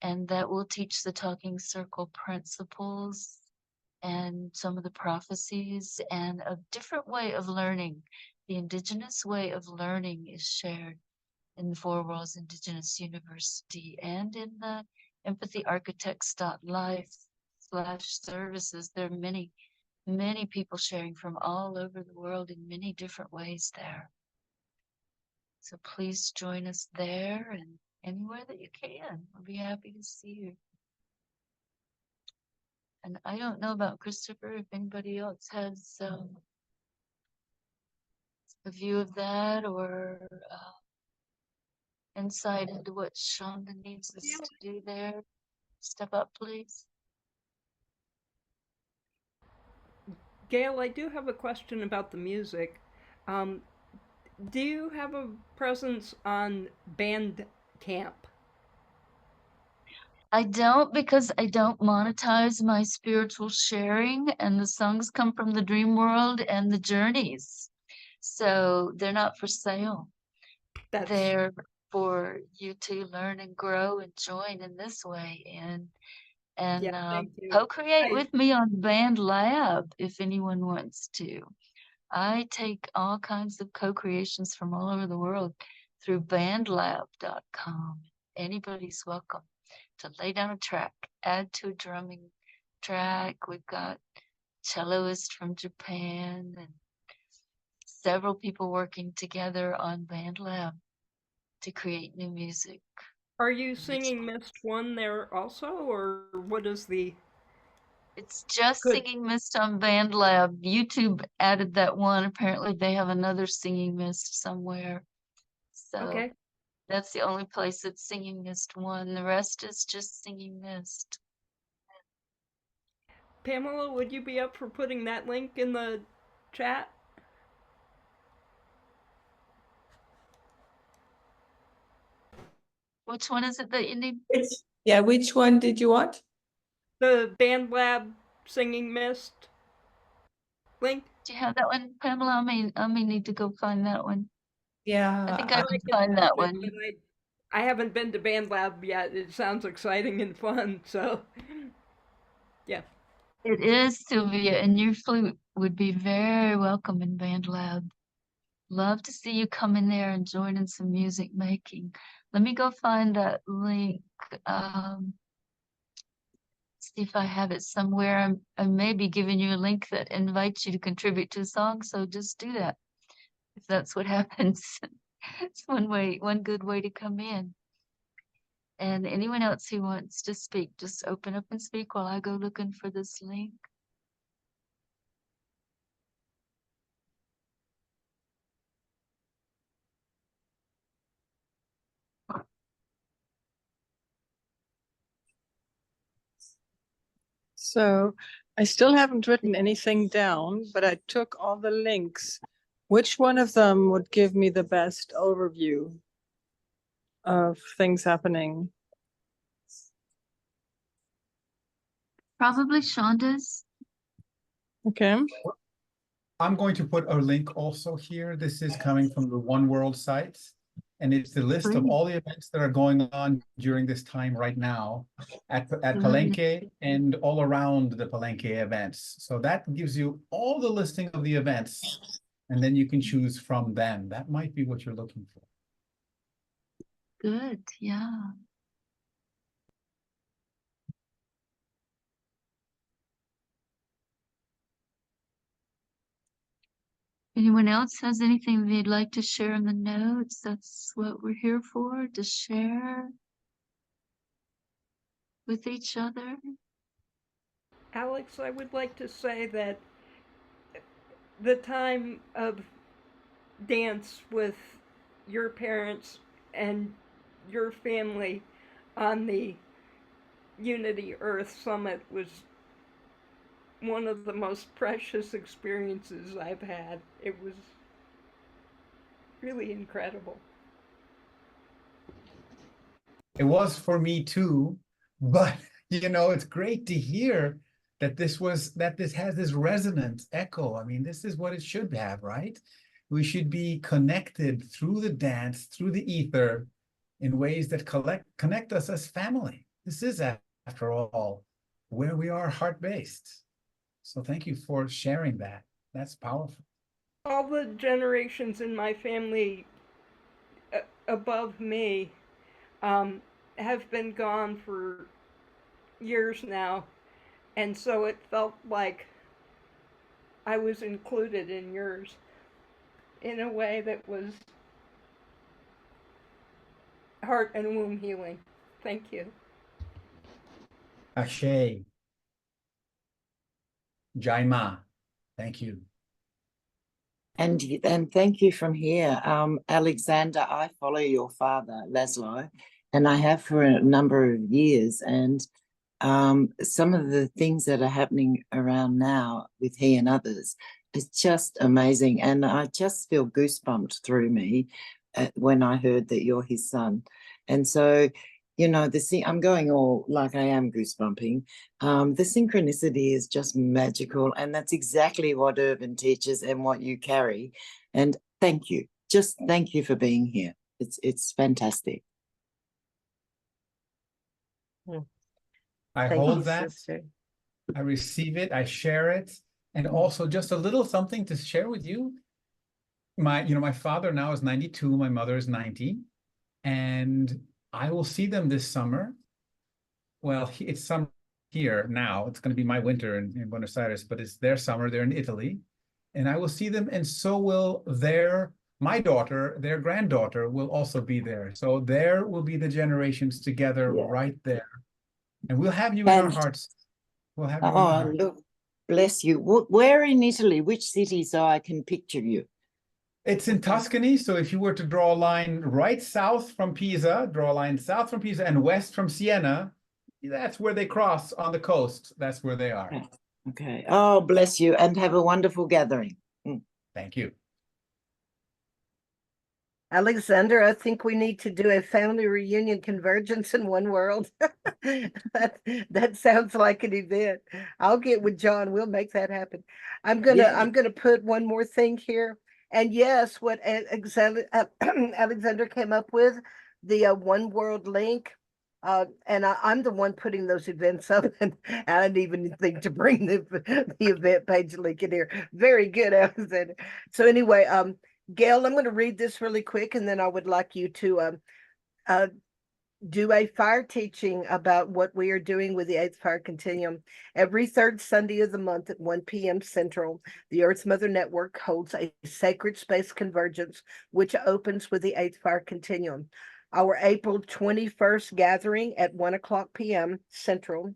And that will teach the talking circle principles and some of the prophecies and a different way of learning. The indigenous way of learning is shared in the Four Worlds Indigenous University and in the empathyarchitects.life/services. There are many people sharing from all over the world in many different ways there. So please join us there and anywhere that you can. We'll be happy to see you. And I don't know about Christopher, if anybody else has a view of that or insight into what Shonda needs us to do there. Step up, please. Gail, I do have a question about the music. Do you have a presence on Bandcamp? I don't, because I don't monetize my spiritual sharing, and the songs come from the dream world and the journeys. So they're not for sale. They're for you to learn and grow and join in this way and Thank you. co-create with me on Band Lab if anyone wants to. I take all kinds of co-creations from all over the world through bandlab.com. Anybody's welcome to lay down a track, add to a drumming track. We've got celloist from Japan and several people working together on BandLab to create new music. Are you singing Mist 1 there also, or what is the... It's just Singing Mist on BandLab. YouTube added that one. Apparently they have another Singing Mist somewhere. So that's the only place that's Singing Mist 1. The rest is just Singing Mist. Pamela, would you be up for putting that link in the chat? Which one is it that you need? Which one did you want? The BandLab Singing Mist link. Do you have that one, Pamela? I may need to go find that one. Yeah. I think I can find that one. I haven't been to BandLab yet. It sounds exciting and fun, so yeah. It is, Sylvia, and your flute would be very welcome in BandLab. Love to see you come in there and join in some music making. Let me go find that link. See if I have it somewhere. I may be giving you a link that invites you to contribute to a song, so just do that. If that's what happens. It's one good way to come in. And anyone else who wants to speak, just open up and speak while I go looking for this link. so I still haven't written anything down, but I took all the links. Which one of them would give me the best overview of things happening? Probably Shonda's. Okay. I'm going to put a link also here. This is coming from the One World site. And it's the list of all the events that are going on during this time right now at Palenque and all around the Palenque events. So that gives you all the listing of the events, and then you can choose from them. That might be what you're looking for. Good, yeah. Anyone else has anything they'd like to share in the notes? That's what we're here for, to share with each other. Alex, I would like to say that the time of dance with your parents and your family on the Unity Earth Summit was one of the most precious experiences I've had. It was really incredible. It was for me too, but it's great to hear that this has this resonant echo. I mean, this is what it should have, right? We should be connected through the dance, through the ether, in ways that connect us as family. This is, after all, where we are heart-based. So thank you for sharing that. That's powerful. All the generations in my family above me have been gone for years now, and so it felt like I was included in yours in a way that was heart and womb healing. Thank you. Ashe. Jaima, thank you. And thank you from here. Alexander, I follow your father, Laszlo, and I have for a number of years. And some of the things that are happening around now with he and others is just amazing. And I just feel goosebumped through me when I heard that you're his son. And so, I'm going all like I am goosebumping. The synchronicity is just magical, and that's exactly what Urban teaches and what you carry. And thank you. Just thank you for being here. It's fantastic. I hold that. Sister. I receive it. I share it. And also just a little something to share with you. My father now is 92. My mother is 90. And I will see them this summer. Well, it's summer here now. It's going to be my winter in Buenos Aires, but it's their summer. They're in Italy. And I will see them, and so will my daughter, their granddaughter will also be there. So there will be the generations together right there. And we'll have you in our hearts. We'll have you in our hearts. Look, bless you. Where in Italy? Which city, so I can picture you? It's in Tuscany. So if you were to draw a line right south from Pisa, draw a line south from Pisa and west from Siena, that's where they cross on the coast. That's where they are. Okay. Oh, bless you, and have a wonderful gathering. Thank you. Alexander, I think we need to do a family reunion convergence in One World. that sounds like an event. I'll get with John. We'll make that happen. I'm gonna put one more thing here. And yes, what Alexander came up with, the One World link. And I'm the one putting those events up, and I didn't even think to bring the event page link in here. Very good, Alexander. So anyway, Gail, I'm going to read this really quick, and then I would like you to do a fire teaching about what we are doing with the Eighth Fire Continuum. Every third Sunday of the month at 1 p.m. Central, the Earth Mother Network holds a sacred space convergence, which opens with the Eighth Fire Continuum. Our April 21st gathering at 1 o'clock p.m. Central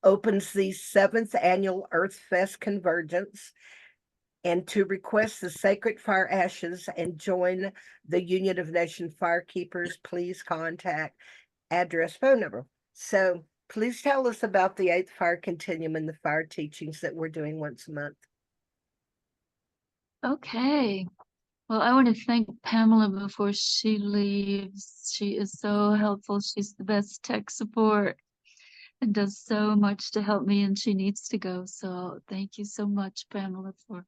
opens the 7th annual Earth Fest Convergence. And to request the sacred fire ashes and join the Union of Nation Firekeepers, please contact address, phone number. So Please tell us about the 8th Fire Continuum and the fire teachings that we're doing once a month. Okay. Well, I want to thank Pamela before she leaves. She is so helpful. She's the best tech support and does so much to help me, and she needs to go. So thank you so much, Pamela, for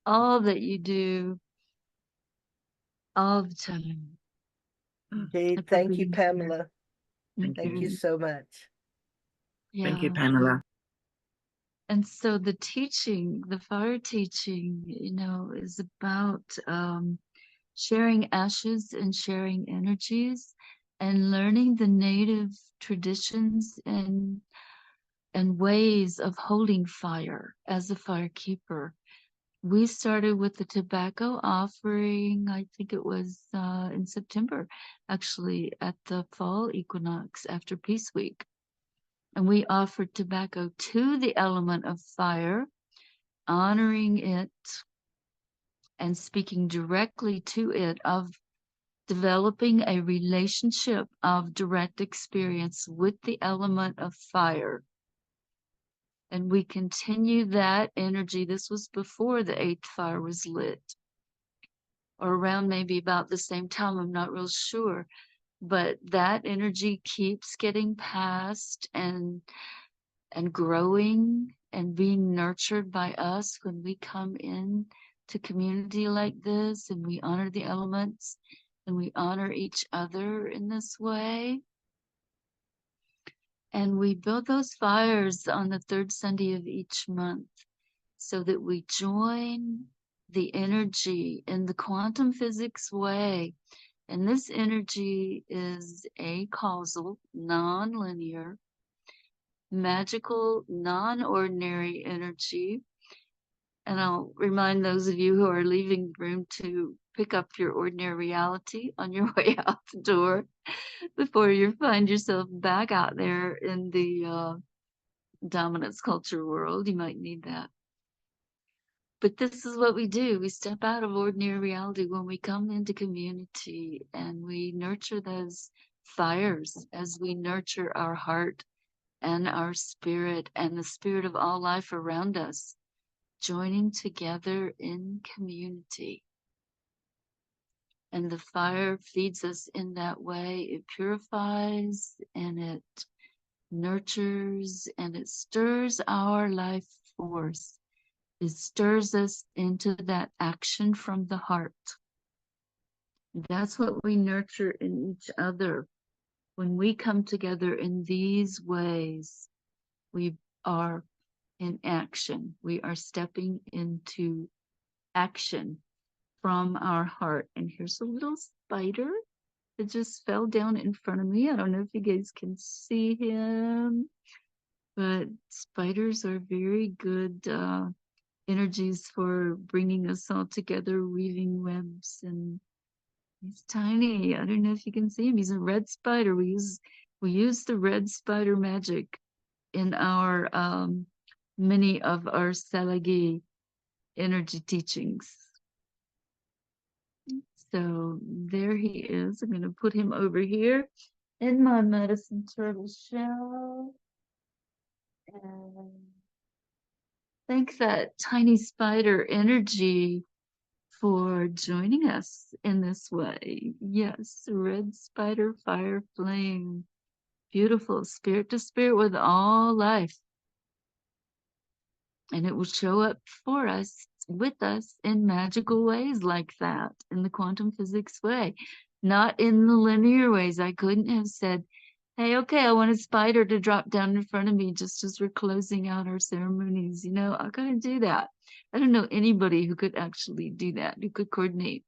all that you do all the time. Indeed. And for Thank you, being here. Pamela. Thank you Mhm. so much. Thank you, Yeah. Pamela. And so the teaching, the fire teaching, is about sharing ashes and sharing energies and learning the native traditions and ways of holding fire as a fire keeper. We started with the tobacco offering, I think it was in September, actually, at the fall equinox after Peace Week. And we offered tobacco to the element of fire, honoring it and speaking directly to it, of developing a relationship of direct experience with the element of fire. And we continue that energy. This was before the 8th fire was lit, or around maybe about the same time, I'm not real sure. But that energy keeps getting passed and growing and being nurtured by us when we come in to community like this, and we honor the elements and we honor each other in this way. And we build those fires on the 3rd Sunday of each month so that we join the energy in the quantum physics way. And this energy is acausal, non-linear, magical, non-ordinary energy. And I'll remind those of you who are leaving the room to pick up your ordinary reality on your way out the door before you find yourself back out there in the dominance culture world. You might need that. But this is what we do. We step out of ordinary reality when we come into community, and we nurture those fires as we nurture our heart and our spirit and the spirit of all life around us, joining together in community. And the fire feeds us in that way. It purifies and it nurtures and it stirs our life force. It stirs us into that action from the heart. That's what we nurture in each other. When we come together in these ways, we are in action. We are stepping into action from our heart. And here's a little spider that just fell down in front of me. I don't know if you guys can see him, but spiders are very good energies for bringing us all together, weaving webs. And he's tiny. I don't know if you can see him. He's a red spider. We use the red spider magic in our many of our Salagi energy teachings. So there he is. I'm going to put him over here in my medicine turtle shell. And thank that tiny spider energy for joining us in this way. Yes, red spider fire flame. Beautiful, spirit to spirit with all life. And it will show up for us, with us, in magical ways like that, in the quantum physics way, not in the linear ways. I couldn't have said, hey, okay, I want a spider to drop down in front of me just as we're closing out our ceremonies. I couldn't do that. I don't know anybody who could actually do that, who could coordinate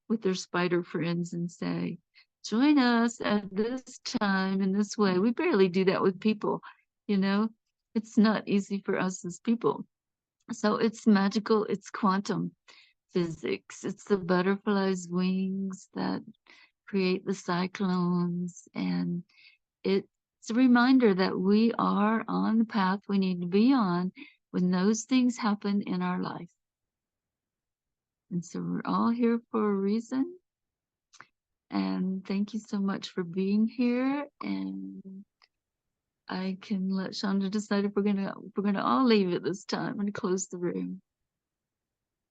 with their spider friends and say, join us at this time in this way. We barely do that with people, It's not easy for us as people. So it's magical, it's quantum physics. It's the butterfly's wings that create the cyclones, and it's a reminder that we are on the path we need to be on when those things happen in our life. And so we're all here for a reason. And thank you so much for being here. And I can let Shonda decide if we're gonna all leave at this time. I'm gonna close the room.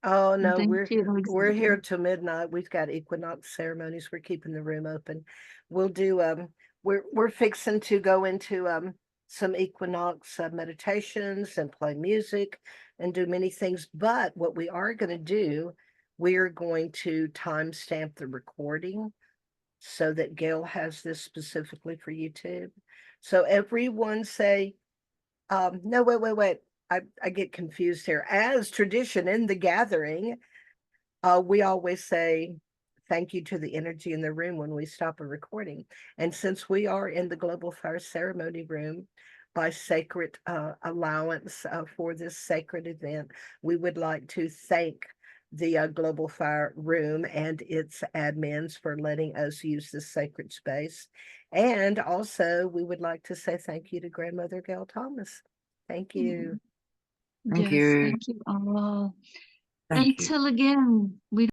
Oh And no, thank we're you, we're here Alexander. till midnight. We've got equinox ceremonies. We're keeping the room open. We'll do we're fixing to go into some equinox meditations and play music and do many things. But what we are going to do, we are going to timestamp the recording so that Gail has this specifically for YouTube. So everyone say, no, wait. I get confused here. As tradition in the gathering, we always say thank you to the energy in the room when we stop a recording. And since we are in the Global Fire Ceremony room by sacred allowance for this sacred event, we would like to thank the Global Fire room and its admins for letting us use this sacred space. And also, we would like to say thank you to Grandmother Gail Thomas. Thank you. Thank Yes, you. thank you all. Thank you. Until again, we